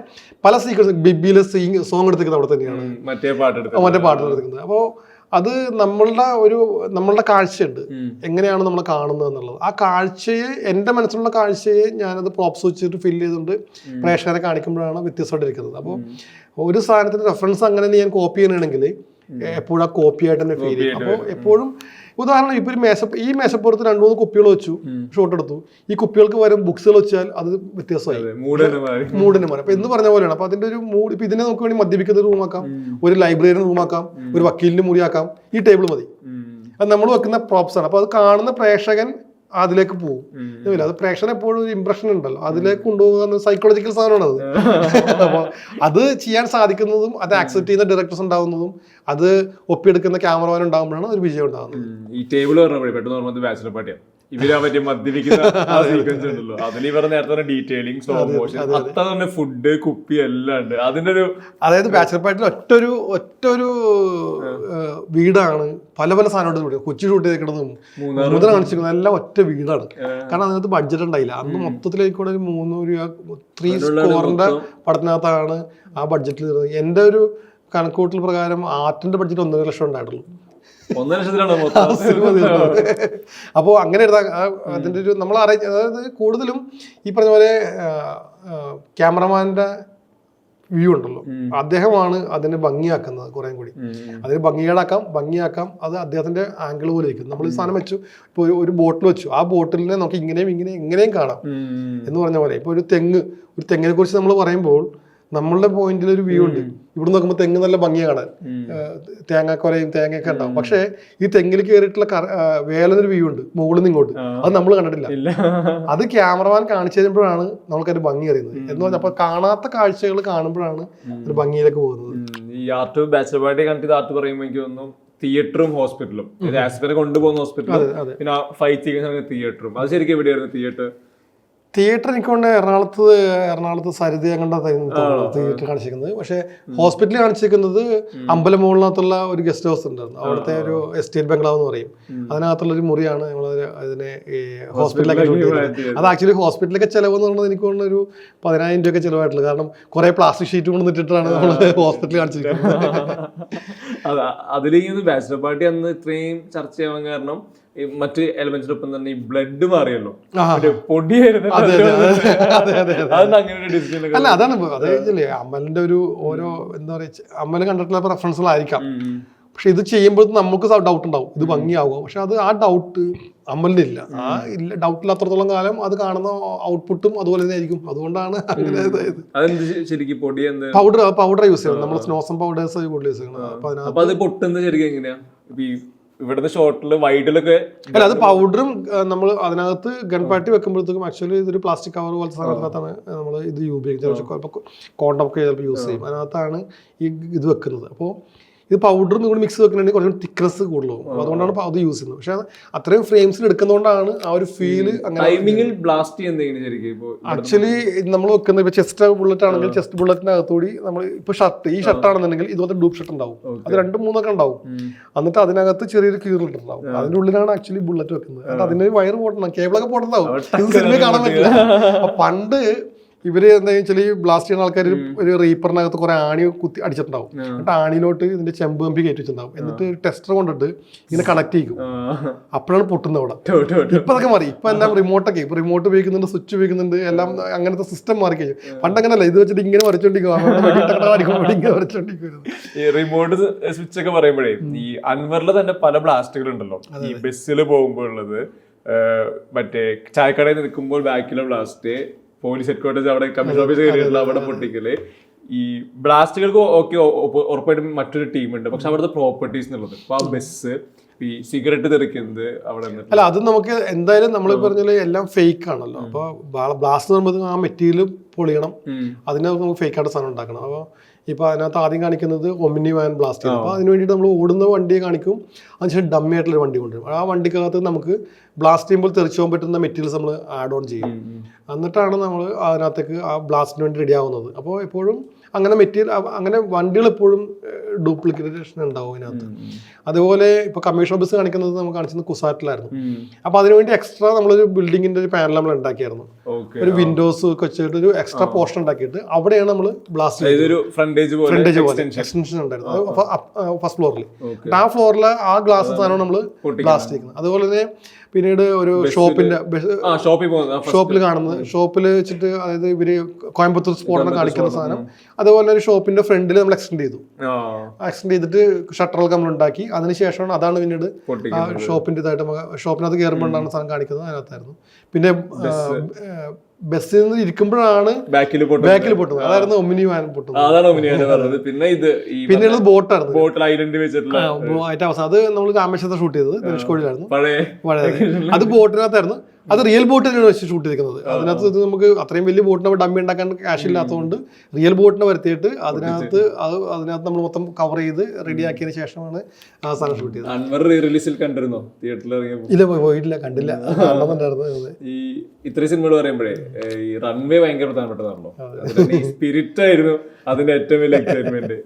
പല സീക്വൻസ് ബിബിയിലെ സോങ് എടുത്തിരിക്കുന്നത് അവിടെ തന്നെയാണ്, മറ്റേ പാട്ട് എടുത്തിരിക്കുന്നത്. അപ്പോൾ അത് നമ്മളുടെ കാഴ്ചയുണ്ട്, എങ്ങനെയാണ് നമ്മൾ കാണുന്നത് എന്നുള്ളത്. ആ കാഴ്ചയെ, എൻ്റെ മനസ്സിലുള്ള കാഴ്ചയെ ഞാനത് പ്രോപ്സ് വെച്ചിട്ട് ഫിൽ ചെയ്തുകൊണ്ട് പ്രേക്ഷകരെ കാണിക്കുമ്പോഴാണ് വ്യത്യസ്തമായിട്ടിരിക്കുന്നത്. അപ്പോൾ ഒരു സാധനത്തിന് റെഫറൻസ് അങ്ങനെ ഞാൻ കോപ്പി ചെയ്യണമെങ്കിൽ എപ്പോഴും ആ കോപ്പി ആയിട്ട് തന്നെ ഫീൽ ചെയ്യും. അപ്പോൾ എപ്പോഴും ഉദാഹരണം ഇപ്പൊ ഈ മേശപ്പുറത്ത് 2-3 കുപ്പികൾ വെച്ചു, ഷോട്ട് എടുത്തു, ഈ കുപ്പികൾക്ക് വരും ബുക്സുകൾ വെച്ചാൽ അത് വ്യത്യാസമായി, മൂഡിന് മാറി. അപ്പൊ എന്ന് പറഞ്ഞ പോലെയാണ്. അപ്പൊ അതിന്റെ ഒരു മൂഡ്, ഇപ്പൊ ഇതിനെ നമുക്ക് വേണ്ടി മദ്യപിക്കുന്ന റൂമാക്കാം, ഒരു ലൈബ്രറി റൂമാക്കാം, ഒരു വക്കീലിന്റെ മുറിയാക്കാം, ഈ ടേബിൾ മതി. അത് നമ്മൾ വെക്കുന്ന പ്രോപ്സ് ആണ്. അപ്പൊ അത് കാണുന്ന പ്രേക്ഷകൻ അതിലേക്ക് പോകും. അത് പ്രേക്ഷകൻ എപ്പോഴും ഒരു ഇംപ്രഷൻ ഉണ്ടല്ലോ, അതിലേക്ക് കൊണ്ടുപോകുന്ന സൈക്കോളജിക്കൽ സാധനമാണ് അത്. അപ്പൊ അത് ചെയ്യാൻ സാധിക്കുന്നതും അത് ആക്സെപ്റ്റ് ചെയ്യുന്ന ഡയറക്ടേഴ്സ് ഉണ്ടാവുന്നതും അത് ഒപ്പിയെടുക്കുന്ന ക്യാമറമാൻ ഉണ്ടാകുമ്പോഴാണ് ഒരു വിജയം ഉണ്ടാകുന്നത്. ഈ ടേബിൾ പറഞ്ഞപ്പോഴേ പെട്ടെന്ന് ഓർമ്മ ബാച്ചിലർ പാർട്ടിയാണ്. ഇവരാ പറ്റിയ മദ്യപിക്കുന്ന സീക്വൻസ് ഉണ്ടല്ലോ, അതിൽ ഇവരുടെ നേരത്തെ ഡീറ്റെയിലിംഗ്, സ്ലോ മോഷൻ, അത്ര തന്നെ ഫുഡ്, കുപ്പി എല്ലാം ഉണ്ട്. അതിന്റെ ഒരു അതായത് ബാച്ചിലർ പാർട്ടിയിൽ ഒറ്റൊരു വീടാണ്, പല സാധനങ്ങൾ കൊച്ചി ഷൂട്ട് ചെയ്തിരിക്കുന്നതും മൂന്നര കാണിച്ചിരിക്കുന്നത് എല്ലാം ഒറ്റ വീടാണ്. കാരണം അതിനകത്ത് ബഡ്ജറ്റ് ഉണ്ടായില്ല അന്ന്. മൊത്തത്തിലേക്കൂടെ ഒരു 3 സ്കോറിന്റെ പടത്തിനകത്താണ് ആ ബഡ്ജറ്റിൽ വരുന്നത്. എൻ്റെ ഒരു കണക്കൂട്ടൽ പ്രകാരം ആർട്ടിന്റെ ബഡ്ജറ്റ് 1.5 ലക്ഷം ഉണ്ടായിട്ടുള്ളൂ. 1 ലക്ഷത്തിലാണ്. അപ്പോൾ അങ്ങനെ അതിന്റെ ഒരു നമ്മൾ അതായത് കൂടുതലും ഈ പറഞ്ഞ പോലെ ക്യാമറമാന്റെ വ്യൂ ഉണ്ടല്ലോ, അദ്ദേഹമാണ് അതിനെ ഭംഗിയാക്കുന്നത്. കുറെ കൂടി അതിന് ഭംഗിയാക്കാം അത് അദ്ദേഹത്തിന്റെ ആംഗിൾ പോലെ ഇരിക്കും. നമ്മൾ ഈ സാധനം വെച്ചു, ഇപ്പൊ ഒരു ബോട്ടിൽ വെച്ചു, ആ ബോട്ടിലിനെ നമുക്ക് ഇങ്ങനെയും കാണാം എന്ന് പറഞ്ഞ പോലെ. ഇപ്പൊ ഒരു തെങ്ങിനെ കുറിച്ച് നമ്മൾ പറയുമ്പോൾ നമ്മളുടെ പോയിന്റിൽ ഒരു വ്യൂ ഉണ്ട്. ഇവിടെ നോക്കുമ്പോൾ തെങ്ങ് നല്ല ഭംഗിയാണ് കാണാൻ, തേങ്ങാക്കൊലയും തേങ്ങയൊക്കെ ഉണ്ടാവും. പക്ഷേ ഈ തെങ്ങിൽ കയറിയിട്ടുള്ള വേലൊരു വ്യൂ ഉണ്ട് മുകളിൽ നിന്ന് ഇങ്ങോട്ട്, അത് നമ്മൾ കണ്ടിട്ടില്ല. അത് ക്യാമറമാൻ കാണിച്ചു തരുമ്പോഴാണ് നമുക്കത് ഭംഗി അറിയുന്നത് എന്ന് പറഞ്ഞാൽ. അപ്പൊ കാണാത്ത കാഴ്ചകൾ കാണുമ്പോഴാണ് ഒരു ഭംഗിയിലേക്ക് പോകുന്നത്. ഈ ആർട്ട് ബാച്ചിലർ പാർട്ടി കണ്ടിട്ട് ആർട്ട് പറയുമ്പോൾ എനിക്ക് തോന്നുന്നു തിയേറ്ററും ഹോസ്പിറ്റലും, ആസ്പിനെ കൊണ്ടുപോകുന്ന ഹോസ്പിറ്റലും പിന്നെ ഫൈറ്റ് ചെയ്യുന്ന തിയേറ്ററും, അത് ശരിക്കും എവിടെയായിരുന്നു തിയേറ്റർ? എനിക്കൊണ്ട് എറണാകുളത്ത് സരിത കണ്ട തിയേറ്റർ കാണിച്ചിരിക്കുന്നത്. പക്ഷെ ഹോസ്പിറ്റലിൽ കാണിച്ചിരിക്കുന്നത് അമ്പലമുകളിനകത്തുള്ള ഒരു ഗസ്റ്റ് ഹൗസ് ഉണ്ടായിരുന്നു. അവിടുത്തെ ഒരു എസ്റ്റേറ്റ് ബംഗ്ലാവ് എന്ന് പറയും. അതിനകത്തുള്ള ഒരു മുറിയാണ് നമ്മൾ അതിനെ ഹോസ്പിറ്റലിലൊക്കെ. അത് ആക്ച്വലി ഹോസ്പിറ്റലൊക്കെ ചിലവെന്ന് പറഞ്ഞത് എനിക്ക് തോന്നുന്നു ഒരു 10,000 രൂപയൊക്കെ ചിലവായിട്ടുള്ളത്. കാരണം കുറെ പ്ലാസ്റ്റിക് ഷീറ്റ് കൊണ്ടിട്ടിട്ടാണ് നമ്മൾ ഹോസ്പിറ്റലിൽ കാണിച്ചിരിക്കുന്നത്. അതിലേക്ക് ബാച്ചിലർ പാർട്ടി അന്ന് ഇത്രയും ചർച്ച ചെയ്യാൻ കാരണം മറ്റ് എലമെന്റ്സിനൊപ്പം തന്നെ ഈ ബ്ലഡ് മാറിയല്ലോ, പൊടിയായിരുന്നു. അല്ല അതാണ് അതേ അമലിന്റെ ഒരു ഓരോ എന്താ പറയാ, അമല് കണ്ടിട്ടുള്ള റെഫറൻസുകളായിരിക്കാം. പക്ഷെ ഇത് ചെയ്യുമ്പോൾ നമുക്ക് ഡൗട്ട് ഉണ്ടാവും, ഇത് ഭംഗിയാവുക. പക്ഷെ അത് ആ ഡൗട്ട് അമലിന് ഇല്ല. ആ ഡൗട്ട് ഇല്ലാത്തത്തോളം കാലം അത് കാണുന്ന ഔട്ട്പുട്ടും അതുപോലെ തന്നെ ആയിരിക്കും. അതുകൊണ്ടാണ് അങ്ങനെ പൗഡർ യൂസ് ചെയ്യുന്നത്. നമ്മൾ സ്നോസം പൗഡേഴ്സ് കൂടുതൽ യൂസ് ചെയ്യുന്നത്. ഇവിടുത്തെ ഷോട്ടില് വൈഡിലൊക്കെ അല്ല, അത് പൗഡറും നമ്മൾ അതിനകത്ത് ഗൺ പാർട്ടി വെക്കുമ്പോഴത്തേക്കും ആക്ച്വലി ഇതൊരു പ്ലാസ്റ്റിക് കവർ പോലത്തെ സാധനത്തിനകത്താണ് നമ്മൾ ഇത് ഉപയോഗിക്കുന്നത്. കോണ്ടം ഒക്കെ ചിലപ്പോൾ യൂസ് ചെയ്യും, അതിനകത്താണ് ഈ ഇത് വെക്കുന്നത്. അപ്പോൾ ഇത് പൗഡറും കൂടി മിക്സ് വെക്കണമെങ്കിൽ കുറച്ചും തിക്നെസ് കൂടുതലാവും. അതുകൊണ്ടാണ് അത് യൂസ് ചെയ്യുന്നത്. പക്ഷെ അത്രയും ഫ്രെയിംസിൽ എടുക്കുന്നതുകൊണ്ടാണ് ആ ഒരു ഫീല്. ആക്ച്വലി നമ്മൾ വെക്കുന്നത് ഇപ്പൊ ചെസ്റ്റ് ബുള്ളറ്റ് ആണെങ്കിൽ ചെസ്റ്റ് ബുള്ളറ്റിനകത്തുകൂടി നമ്മൾ ഇപ്പൊ ഈ ഷർട്ട് ആണെന്നുണ്ടെങ്കിൽ ഇതുപോലത്തെ ഡൂപ്പ് ഷർട്ട് ഉണ്ടാവും, അത് 2-3 ഉണ്ടാവും. എന്നിട്ട് അതിനകത്ത് ചെറിയൊരു കീറിട്ടുണ്ടാവും. അതിന്റെ ഉള്ളിലാണ് ആക്ച്വലി ബുള്ളറ്റ് വെക്കുന്നത്. അതിന് വയർ പോട്ടണം, കേബിളൊക്കെ പോട്ടുണ്ടാവും. ഇത് സിനിമ കാണാൻ പറ്റില്ല. പണ്ട് ഇവര് എന്താ വെച്ചാൽ ഈ ബ്ലാസ്റ്റ് ചെയ്യുന്ന ആൾക്കാർ ഒരു റീപ്പറിനകത്ത് കുറെ ആണി കുത്തി അടിച്ചിട്ടുണ്ടാവും. എന്നിട്ട് ആണിയിലോട്ട് ഇതിന്റെ ചെമ്പ് കമ്പി കയറ്റി വെച്ചിട്ടുണ്ടാവും. എന്നിട്ട് ടെസ്റ്റർ കൊണ്ടിട്ട് ഇങ്ങനെ കണക്ട് ചെയ്യും. അപ്പോഴാണ് പൊട്ടുന്നത് അവിടെ. ഇപ്പൊ അതൊക്കെ മാറി. ഇപ്പൊ എല്ലാം റിമോട്ടൊക്കെ, ഇപ്പൊ റിമോട്ട് ഉപയോഗിക്കുന്നുണ്ട്, സ്വിച്ച് ഉപയോഗിക്കുന്നുണ്ട്, എല്ലാം അങ്ങനത്തെ സിസ്റ്റം മാറി കഴിഞ്ഞു. പണ്ട് അങ്ങനല്ല, ഇത് വെച്ചിട്ട് ഇങ്ങനെ വരച്ചോണ്ടിരിക്കും. ഈ റിമോട്ട് സ്വിച്ച് ഒക്കെ പറയുമ്പോഴേ ഈ അൻവറിൽ തന്നെ പല ബ്ലാസ്റ്റുകൾ ഉണ്ടല്ലോ. ഈ ബസ്സിൽ പോകുമ്പോൾ ഉള്ളത്, മറ്റേ ചായക്കടയിൽ നിൽക്കുമ്പോൾ ബാക്കിലെ ബ്ലാസ്റ്റ്, പോലീസ് ഹെഡ്ക്വാർട്ടേഴ്സ് അവിടെ കമ്മീഷൻ ഓഫീസ് കയറിയിട്ടുള്ള അവിടെ പൊട്ടിക്കല്. ഈ ബ്ലാസ്റ്റുകൾക്ക് ഓക്കെ ഉറപ്പായിട്ടും മറ്റൊരു ടീമുണ്ട്. പക്ഷെ അവിടുത്തെ പ്രോപ്പർട്ടീസ് എന്നുള്ളത്, ഇപ്പൊ ആ ബസ്, ഈ സിഗരറ്റ് തെറിക്കുന്നത് അവിടെ അല്ല, അത് നമുക്ക് എന്തായാലും നമ്മൾ പറഞ്ഞാൽ എല്ലാം ഫേക്ക് ആണല്ലോ. അപ്പൊ ബ്ലാസ്റ്റ് പറയുമ്പോൾ ആ മെറ്റീരിയൽ പൊളിയണം, അതിനെ നമുക്ക് ഫേക്ക് ആയിട്ട് സാധനം ഉണ്ടാക്കണം. അപ്പോൾ ഇപ്പോൾ അതിനകത്ത് ആദ്യം കാണിക്കുന്നത് ഒമിനി വാൻ ബ്ലാസ്റ്റ് ചെയ്യും. അപ്പോൾ അതിന് വേണ്ടിയിട്ട് നമ്മൾ ഓടുന്ന വണ്ടിയെ കാണിക്കും, അതിനുശേഷം ഡമ്മി ആയിട്ടുള്ള വണ്ടി കൊണ്ടുവരും. ആ വണ്ടിക്കകത്ത് നമുക്ക് ബ്ലാസ്റ്റ് ചെയ്യുമ്പോൾ തെറിച്ചു പോകാൻ പറ്റുന്ന മെറ്റീരിയൽസ് നമ്മൾ ആഡ് ഓൺ ചെയ്യും. എന്നിട്ടാണ് നമ്മൾ അതിനകത്തേക്ക് ആ ബ്ലാസ്റ്റിന് വേണ്ടി റെഡി ആവുന്നത്. അപ്പോൾ എപ്പോഴും അങ്ങനെ മെറ്റീരിയൽ, അങ്ങനെ വണ്ടികൾ എപ്പോഴും ഡ്യൂപ്ലിക്കേഷൻ ഉണ്ടാവും അതിനകത്ത്. അതുപോലെ ഇപ്പോൾ കമ്മീഷൻ ഓഫീസ് കാണിക്കുന്നത് നമുക്ക് കാണിച്ചത് കുസാറ്റിലായിരുന്നു. അപ്പോൾ അതിനുവേണ്ടി എക്സ്ട്രാ നമ്മളൊരു ബിൽഡിങ്ങിന്റെ ഒരു പാനൽ നമ്മൾ ഉണ്ടാക്കിയായിരുന്നു. ഒരു വിൻഡോസ് ഒക്കെ വെച്ചിട്ട് ഒരു എക്സ്ട്രാ പോർഷൻ ഉണ്ടാക്കിയിട്ട് അവിടെയാണ് നമ്മൾ ബ്ലാസ്റ്റ് ഫ്രണ്ടേജ് പോലെ എക്സ്റ്റൻഷൻ ഉണ്ടായിരുന്നു ഫസ്റ്റ് ഫ്ലോറിൽ. ആ ഫ്ലോറിൽ ആ ഗ്ലാസ് സാധനം നമ്മൾ ബ്ലാസ്റ്റ് ചെയ്യുന്നത്. അതുപോലെ തന്നെ പിന്നീട് ഒരു ഷോപ്പിൽ കാണുന്നത്, ഷോപ്പിൽ വെച്ചിട്ട്, അതായത് ഇവര് കോയമ്പത്തൂർ സ്പോട്ടിനെ കാണിക്കുന്ന സാധനം, അതുപോലെ ഒരു ഷോപ്പിന്റെ ഫ്രണ്ടിൽ നമ്മൾ എക്സ്റ്റെൻഡ് ചെയ്തിട്ട് ഷട്ടറുകൾ നമ്മൾ ഉണ്ടാക്കി. അതിനുശേഷമാണ് അതാണ് പിന്നീട് ഷോപ്പിന്റെ ഇതായിട്ട് ഷോപ്പിനകത്ത് കയറുമ്പോഴാണ് സാധനം കാണിക്കുന്നത്. അതിനകത്തായിരുന്നു. പിന്നെ ബസ്സിൽ നിന്ന് ഇരിക്കുമ്പോഴാണ് ബാക്കിൽ പൊട്ടുന്നത്. അതായിരുന്നു ഒമിനി വാൻ പൊട്ടുന്നത്. പിന്നെ ബോട്ടായിരുന്നു അവസാനം. അത് നമ്മൾ രാമേശ്വരത്ത് ഷൂട്ട് ചെയ്തത്, ധനുഷ്കോടിയിലായിരുന്നു. അത് ബോട്ടിനകത്തായിരുന്നു. അത് റിയൽ ബോട്ടിനാണ് വെച്ച് ഷൂട്ട് ചെയ്തിരിക്കുന്നത്. അതിനകത്ത് നമുക്ക് അത്രയും വലിയ ബോട്ടിനെ ഡമ്മി ഉണ്ടാക്കാൻ ക്യാഷ് ഇല്ലാത്തതുകൊണ്ട് റിയൽ ബോട്ടിനെ വരുത്തിയിട്ട് അതിനകത്ത് നമ്മൾ മൊത്തം കവർ ചെയ്ത് റെഡിയാക്കിയതിന് ശേഷമാണ് ആ സാധനം ഷൂട്ട് ചെയ്തത്. അൻവർ റിലീസിൽ കണ്ടിരുന്നോ? തിയേറ്ററിൽ ഇല്ല, പോയിട്ടില്ല, കണ്ടില്ല. ഈ ഇത്രയും സിനിമകൾ പറയുമ്പോഴേ ഈ റൺവേ ഭയങ്കര പ്രധാനപ്പെട്ടതാണല്ലോ. സ്പിരിറ്റ് ആയിരുന്നു അതിന്റെ ഏറ്റവും വലിയ എക്സൈറ്റ്മെന്റ്.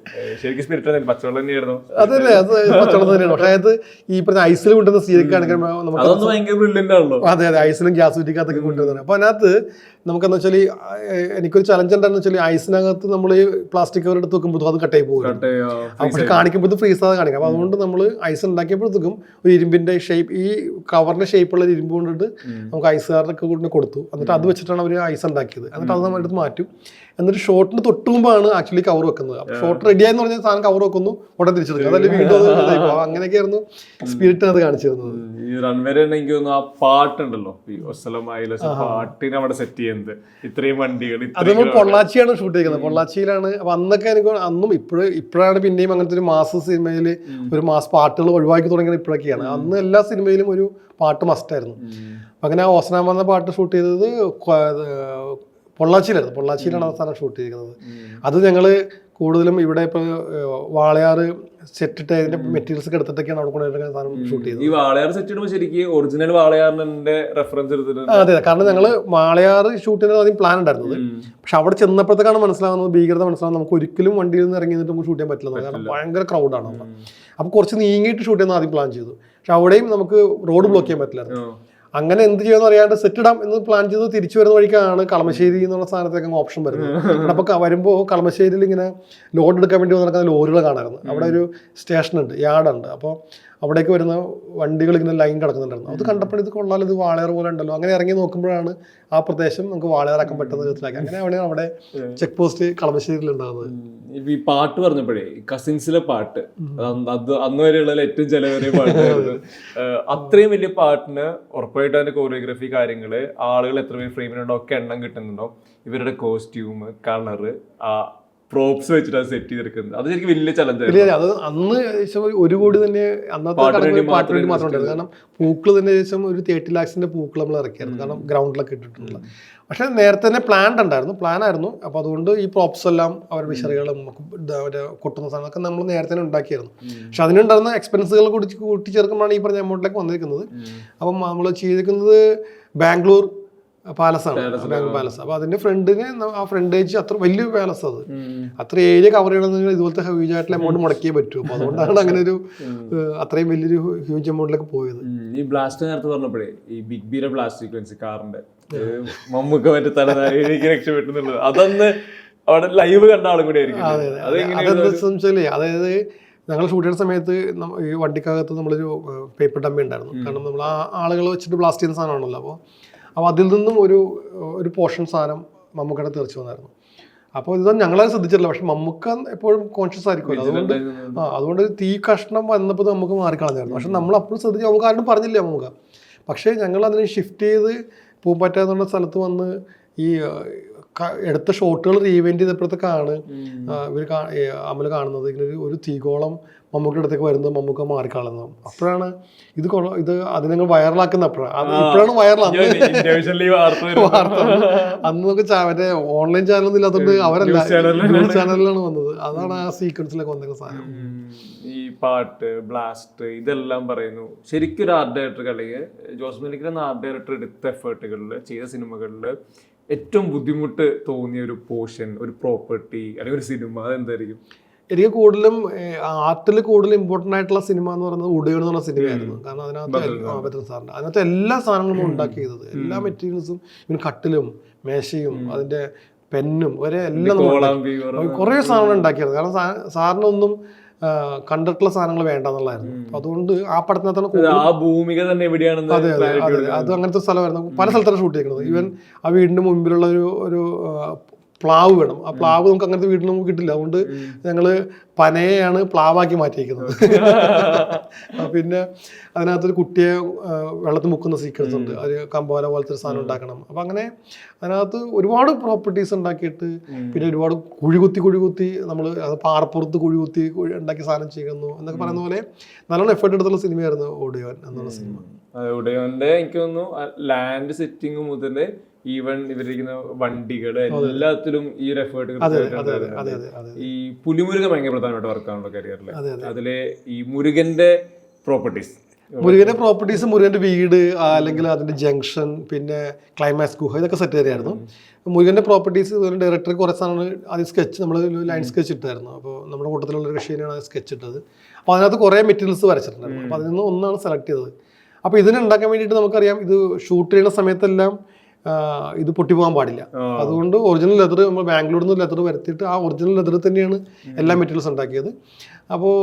ശരിക്കും സ്പിരിറ്റ് പച്ചവെള്ളം തന്നെയായിരുന്നു. അതല്ലേ, അത് പച്ചവെള്ളം തന്നെയാണ്. പക്ഷേ അത് ഈ പറഞ്ഞ ഐസിൽ കൊണ്ടുവന്ന സീരിയൽ അതൊന്നും ഭയങ്കര ബ്രില്യന്റ് ആണല്ലോ. അതെ, ഐസിലും ഗ്യാസ് കുറ്റിക്കകത്തൊക്കെ കൊണ്ടുവരുന്നത്. അപ്പോൾ അതിനകത്ത് നമുക്കെന്ന് വെച്ചാൽ എനിക്കൊരു ചലഞ്ച് എന്താണെന്ന് വെച്ചാൽ ഐസിനകത്ത് നമ്മൾ പ്ലാസ്റ്റിക് കവർ എടുത്ത് വെക്കുമ്പോൾ അത് കട്ടായി പോകും. പക്ഷെ കാണിക്കുമ്പോൾ ഫ്രീസാതെ കാണിക്കാം. അപ്പോൾ അതുകൊണ്ട് നമ്മൾ ഐസ് ഉണ്ടാക്കിയപ്പോഴത്തേക്കും ഒരു ഇരുമ്പിന്റെ ഷേപ്പ്, ഈ കവറിന്റെ ഷേപ്പുള്ള ഇരുമ്പ് കൊണ്ടിട്ട് നമുക്ക് ഐസുകാരൊക്കെ കൊണ്ട് കൊടുത്തു. എന്നിട്ട് അത് വെച്ചിട്ടാണ് അവർ ഐസ് ഉണ്ടാക്കിയത്. എന്നിട്ട് അത് നമ്മൾ എടുത്ത് മാറ്റും. എന്നിട്ട് ഷോട്ടിന് തൊട്ടുമുമ്പാണ് ആക്ച്വലി കവർ വെക്കുന്നത്. അപ്പോൾ ഷോട്ട് റെഡിയായെന്ന് പറഞ്ഞാൽ സാധനം കവർ വെക്കുന്നു, ഉടനെ തിരിച്ചെടുക്കും. അതല്ലേ വീണ്ടും അങ്ങനെയൊക്കെയായിരുന്നു സ്പിരിറ്റ് അത് കാണിച്ചിരുന്നത്. ഈ റൺവേരെ എനിക്ക് തോന്നുന്നു ആ പാട്ടുണ്ടല്ലോ, ഈ പാട്ടിനെ അവിടെ സെറ്റ് ചെയ്യുന്നത്, ഇത്രയും വണ്ടികൾ. അത് നമ്മൾ പൊള്ളാച്ചിയാണ് ഷൂട്ട് ചെയ്യുന്നത്, പൊള്ളാച്ചിയിലാണ്. അപ്പൊ അന്നൊക്കെ എനിക്ക് അന്നും ഇപ്പോഴാണ് പിന്നെയും അങ്ങനത്തെ ഒരു മാസ് സിനിമയിൽ ഒരു മാസ് പാട്ടുകൾ ഒഴിവാക്കി തുടങ്ങിയത് ഇപ്പോഴൊക്കെയാണ്. അന്ന് എല്ലാ സിനിമയിലും ഒരു പാട്ട് മസ്റ്റായിരുന്നു. അപ്പൊ അങ്ങനെ ഓസനാമ എന്ന പാട്ട് ഷൂട്ട് ചെയ്തത് പൊള്ളാച്ചിയിലാണ് അവസാനം ഷൂട്ട് ചെയ്തിരിക്കുന്നത്. അത് ഞങ്ങള് കൂടുതലും ഇവിടെ ഇപ്പൊ വാളയാറ് സെറ്റിട്ട് അതിന്റെ മെറ്റീരിയൽസ് ഒക്കെ എടുത്തിട്ടൊക്കെയാണ് അവിടെ കൊണ്ടുപോയി സാധനം ഷൂട്ട് ചെയ്തത്. ഈ വാളയാർ സെറ്റ് ഇടുമ്പോൾ ശരിക്കും ഒറിജിനൽ വാളയാറിന്റെ റെഫറൻസ് എടുത്തിട്ടുണ്ട്. അതെ, കാരണം ഞങ്ങള് വാളയാറ് ഷൂട്ട് ചെയ്തത് ആദ്യം പ്ലാൻ ഉണ്ടായിരുന്നത്. പക്ഷെ അവിടെ ചെന്നപ്പോഴത്തേക്കാണ് മനസ്സിലാവുന്നത്, ഭീകരത മനസ്സിലാവുന്നത്, നമുക്ക് ഒരിക്കലും വണ്ടിയിൽ നിന്ന് ഇറങ്ങി നമുക്ക് ഷൂട്ട് ചെയ്യാൻ പറ്റില്ല. കാരണം ഭയങ്കര ക്രൗഡാണ് അവിടെ. അപ്പൊ കുറച്ച് നീങ്ങിയിട്ട് ഷൂട്ട് ചെയ്യുന്ന ആദ്യം പ്ലാൻ ചെയ്തു. പക്ഷെ അവിടെയും നമുക്ക് റോഡ് ബ്ലോക്ക് ചെയ്യാൻ പറ്റില്ലായിരുന്നു. അങ്ങനെ എന്ത് ചെയ്യുമെന്ന് അറിയാണ്ട് സെറ്റ് ഇടാം എന്ന് പ്ലാൻ ചെയ്ത് തിരിച്ചു വരുന്ന വഴിക്കാണ് കളമശ്ശേരി എന്നുള്ള സ്ഥാനത്തേക്ക് ഓപ്ഷൻ വരുന്നത്. അപ്പൊ വരുമ്പോൾ കളമശ്ശേരിയിൽ ഇങ്ങനെ ലോഡ് എടുക്കാൻ വേണ്ടി നടക്കുന്ന ലോറികൾ കാണാറുണ്ട്. അവിടെ ഒരു സ്റ്റേഷനുണ്ട്, യാർഡുണ്ട്. അപ്പോൾ അവിടേക്ക് വരുന്ന വണ്ടികൾ ഇങ്ങനെ ലൈൻ കിടക്കുന്നുണ്ടായിരുന്നു. അത് കണ്ടപ്പോൾ ഇത് കൊള്ളാൽ, ഇത് വാളയാർ പോലെ ഉണ്ടല്ലോ. അങ്ങനെ ഇറങ്ങി നോക്കുമ്പോഴാണ് ആ പ്രദേശം നമുക്ക് വാളയാറാക്കാൻ പറ്റുന്ന വിധത്തിലാക്കി. അങ്ങനെയാണ് അവിടെ ചെക്ക് പോസ്റ്റ് കളമശ്ശേരിയിൽ ഉണ്ടാകുന്നത്. ഈ പാട്ട് പറഞ്ഞപ്പോഴേ കസിൻസിലെ പാട്ട്, അത് അന്ന് വരെയുള്ള ഏറ്റവും ചെലവേറിയ പാട്ടായിരുന്നു. അത്രയും വലിയ പാട്ടിന് ഉറപ്പായിട്ട് അതിന്റെ കോറിയോഗ്രാഫി കാര്യങ്ങള്, ആളുകൾ എത്ര പേര് ഫ്രെയിമിനുണ്ടോ ഒക്കെ എണ്ണം കിട്ടുന്നുണ്ടോ, ഇവരുടെ കോസ്റ്റ്യൂം, കളറ്, ആ പ്രോപ്സ് വെച്ചിട്ട് അത് സെറ്റ് ചെയ്തെടുക്കുന്നത്, അത് ശരിക്കും വലിയ ചലഞ്ചായിരുന്നു. അത് അന്ന് ഏകദേശം 1 കോടി തന്നെ അന്നത്തെ പാട്ടിന് വേണ്ടി മാത്രം ഉണ്ടായിരുന്നു. കാരണം പൂക്കൾ തന്നെ ഏകദേശം ഒരു 30 lakhs പൂക്കൾ നമ്മൾ ഇറക്കിയായിരുന്നു. കാരണം ഗ്രൗണ്ടിലൊക്കെ ഇട്ടിട്ടുള്ള. പക്ഷെ നേരത്തെ തന്നെ പ്ലാൻ ആയിരുന്നു. അപ്പൊ അതുകൊണ്ട് ഈ പ്രോപ്സ് എല്ലാം അവർ വിശറികളും കൊട്ടുന്ന സാധനമൊക്കെ നമ്മൾ നേരത്തെ തന്നെ ഉണ്ടാക്കിയായിരുന്നു. പക്ഷെ അതിനുണ്ടായിരുന്ന എക്സ്പെൻസുകൾ കൂട്ടിച്ചേർക്കുമ്പോഴാണ് ഈ പറഞ്ഞ എമൗണ്ടിലേക്ക് വന്നിരിക്കുന്നത്. അപ്പം നമ്മൾ ചെയ്തിരിക്കുന്നത് ബാംഗ്ലൂർ പാലസാണ്, ബാംഗ്ലൂർ പാലസ്. അപ്പൊ അതിന്റെ ഫ്രണ്ടിന് ആ ഫ്രണ്ടേജ് അത്ര വലിയ പാലസ്, അത് അത്ര ഏരിയ കവർ ചെയ്യണമെന്ന് ഇതുപോലത്തെ ഹ്യൂജ് ആയിട്ടുള്ള എമൗണ്ട് മുടക്കിയേ പറ്റൂ. അപ്പൊ അതുകൊണ്ടാണ് അങ്ങനെ ഒരു അത്രയും വലിയൊരു ഹ്യൂജ് എമൗണ്ടിലേക്ക് പോയത്. ഈ ബ്ലാസ്റ്റ് നേരത്തെ പറഞ്ഞപ്പോഴേ ഈ ബിഗ് ബിയുടെ ബ്ലാസ്റ്റ് സീക്വൻസ് കാറിന്റെ മമ്മൂക്ക മറ്റേ തലനാരിക്ക് രക്ഷപ്പെട്ടുന്നുള്ളത്, അതൊന്ന് അവിടെ ലൈവ് കണ്ട ആളും കൂടി ആയിരിക്കും. അതായത് ഞങ്ങൾ ഷൂട്ട് ചെയ്യുന്ന സമയത്ത് ഈ വണ്ടിക്കകത്ത് നമ്മളൊരു പേപ്പർ ഡമ്മി ഉണ്ടായിരുന്നു. കാരണം നമ്മൾ ആ ആളുകൾ വെച്ചിട്ട് ബ്ലാസ്റ്റ് ചെയ്യുന്ന സാധനമാണല്ലോ. അപ്പോൾ അതിൽ നിന്നും ഒരു പോർഷൻ സാധനം മമ്മൂക്കയുടെ തെറിച്ച് വന്നായിരുന്നു. അപ്പോൾ ഇത് ഞങ്ങളത് ശ്രദ്ധിച്ചിട്ടില്ല. പക്ഷെ മമ്മൂക്ക എപ്പോഴും കോൺഷ്യസ് ആയിരിക്കുമല്ലോ. അതുകൊണ്ട് തീ കഷ്ണം വന്നപ്പോൾ നമുക്ക് മാറിക്കളഞ്ഞായിരുന്നു. പക്ഷെ നമ്മൾ അപ്പോഴും ശ്രദ്ധിച്ചു, നമുക്ക് ആരും പറഞ്ഞില്ല മമ്മൂക്ക. പക്ഷേ ഞങ്ങൾ അതിനെ ഷിഫ്റ്റ് ചെയ്ത് പൂമ്പാറ്റ എന്നുള്ള സ്ഥലത്ത് വന്ന് ഈ എടുത്ത ഷോട്ടുകൾ റീവെന്റ് ചെയ്തപ്പോഴത്തേക്കാണ് ഇവർ അമൽ കാണുന്നത് ഇങ്ങനെ ഒരു തീകോളം മമ്മൂക്കിയുടെ അടുത്തേക്ക് വരുന്നത് മമ്മൂക്ക മാറിക്കളയുന്നത്. അപ്പോഴാണ് ഇത് അതിനെ വൈറലാക്കുന്ന അപ്പോഴാണ് ഇപ്പോഴാണ് വൈറലാണ് വാർത്ത. അന്ന് നമുക്ക് മറ്റേ ഓൺലൈൻ ചാനലൊന്നും ഇല്ലാത്തതുകൊണ്ട് അവരല്ല ന്യൂസ് ചാനലിലാണ് വന്നത്. അതാണ് ആ സീക്വൻസിലൊക്കെ വന്ന സാധനം. ഈ പാട്ട് ബ്ലാസ്റ്റ് ഇതെല്ലാം പറയുന്നു. ശരിക്കും ഒരു ആർട്ട് ഡയറക്ടർ അല്ലെങ്കിൽ ജോസ് മലിക്കിന്റെ ആർട്ട് ഡയറക്ടർ എടുത്ത എഫേർട്ടുകളിൽ ചെയ്ത സിനിമകളിൽ ഏറ്റവും ബുദ്ധിമുട്ട് തോന്നിയ ഒരു പോർഷൻ, ഒരു പ്രോപ്പർട്ടി അല്ലെങ്കിൽ ഒരു സിനിമ അതെന്തായിരിക്കും? എനിക്ക് കൂടുതലും ആർട്ടിൽ കൂടുതൽ ഇമ്പോർട്ടൻ്റ് ആയിട്ടുള്ള സിനിമ എന്ന് പറയുന്നത് ഉടയോട് എന്ന് പറഞ്ഞ സിനിമയായിരുന്നു. കാരണം അതിനകത്ത് സാറിൻ്റെ അതിനകത്ത് എല്ലാ സാധനങ്ങളും ഉണ്ടാക്കി ചെയ്തത്, എല്ലാ മെറ്റീരിയൽസും ഇവന് കട്ടിലും മേശയും അതിന്റെ പെന്നും വരെ എല്ലാം കുറേ സാധനങ്ങൾ ഉണ്ടാക്കിയത്. കാരണം സാറിനൊന്നും കണ്ടിട്ടുള്ള സാധനങ്ങൾ വേണ്ടെന്നുള്ളതായിരുന്നു. അതുകൊണ്ട് ആ പടത്തിനകത്താണ് ആ ഭൂമിക തന്നെ എവിടെയാണെന്ന്. അതെ അതെ അതെ, അത് അങ്ങനത്തെ സ്ഥലമായിരുന്നു. പല സ്ഥലത്താണ് ഷൂട്ട് ചെയ്യുന്നത്. ഈവൻ ആ വീടിന്റെ മുമ്പിലുള്ള ഒരു പ്ലാവ് വേണം. ആ പ്ലാവ് നമുക്ക് അങ്ങനത്തെ വീട്ടിൽ നമുക്ക് കിട്ടില്ല. അതുകൊണ്ട് ഞങ്ങള് പനയെയാണ് പ്ലാവാക്കി മാറ്റിയിരിക്കുന്നത്. പിന്നെ അതിനകത്തൊരു കുട്ടിയെ വെള്ളത്തിൽ മുക്കുന്ന സീക്വൻസ് ഉണ്ട്. ഒരു കമ്പോല പോലത്തെ ഒരു സാധനം ഉണ്ടാക്കണം. അപ്പം അങ്ങനെ അതിനകത്ത് ഒരുപാട് പ്രോപ്പർട്ടീസ് ഉണ്ടാക്കിയിട്ട് പിന്നെ ഒരുപാട് കുഴികുത്തി നമ്മൾ അത് പാറപ്പുറത്ത് കുഴികുത്തി ഉണ്ടാക്കി സാധനം ചെയ്യുന്നു എന്നൊക്കെ പറയുന്ന പോലെ നല്ലോണം എഫേർട്ട് എടുത്തുള്ള സിനിമയായിരുന്നു ഉടയോൻ എന്നുള്ള സിനിമ. ഉടയോന്റെ എനിക്ക് തോന്നുന്നു ലാൻഡ് സെറ്റിംഗ് മുതൽ ഈവൻ ഇവരിരിക്കുന്ന വണ്ടികള് എല്ലാത്തിലും ഈ ഒരു എഫേർട്ട്. ഈ പുലിമുരുകൻ ഭയങ്കര പ്രധാനമായിട്ട് വർക്കാണല്ലോ കരിയറിൽ. അതിലെ ഈ മുരുകന്റെ പ്രോപ്പർട്ടീസ് മുരുകന്റെ വീട് അല്ലെങ്കിൽ അതിന്റെ ജംഗ്ഷൻ പിന്നെ ക്ലൈമാക്സ് ഗുഹ ഇതൊക്കെ സെറ്റ് ചെയ്യായിരുന്നു. മുരുകന്റെ പ്രോപ്പർട്ടീസ് ഡയറക്ടർ കുറേ സാധനങ്ങൾ ആദ്യം സ്കെച്ച് നമ്മൾ ലൈൻ സ്കെച്ച് ഇട്ടായിരുന്നു. അപ്പോൾ നമ്മുടെ കൂട്ടത്തിലുള്ള ഒരു കൃഷിയാണ് സ്കെച്ച് ഇട്ടത്. അപ്പോൾ അതിനകത്ത് കുറേ മെറ്റീരിയൽസ് വരച്ചിട്ടുണ്ടായിരുന്നു. അപ്പോൾ അതിൽ നിന്ന് ഒന്നാണ് സെലക്ട് ചെയ്തത്. അപ്പോൾ ഇതിനെ ഉണ്ടാക്കാൻ വേണ്ടിയിട്ട് നമുക്കറിയാം ഇത് ഷൂട്ട് ചെയ്യുന്ന സമയത്തെല്ലാം ഇത് പൊട്ടിപ്പോകാൻ പാടില്ല. അതുകൊണ്ട് ഒറിജിനൽ ലെതർ നമ്മൾ ബാംഗ്ലൂരിൽ നിന്ന് ലെതർ വരുത്തിയിട്ട് ആ ഒറിജിനൽ ലെതറിൽ തന്നെയാണ് എല്ലാ മെറ്റീരിയൽസ് ഉണ്ടാക്കിയത്. അപ്പോൾ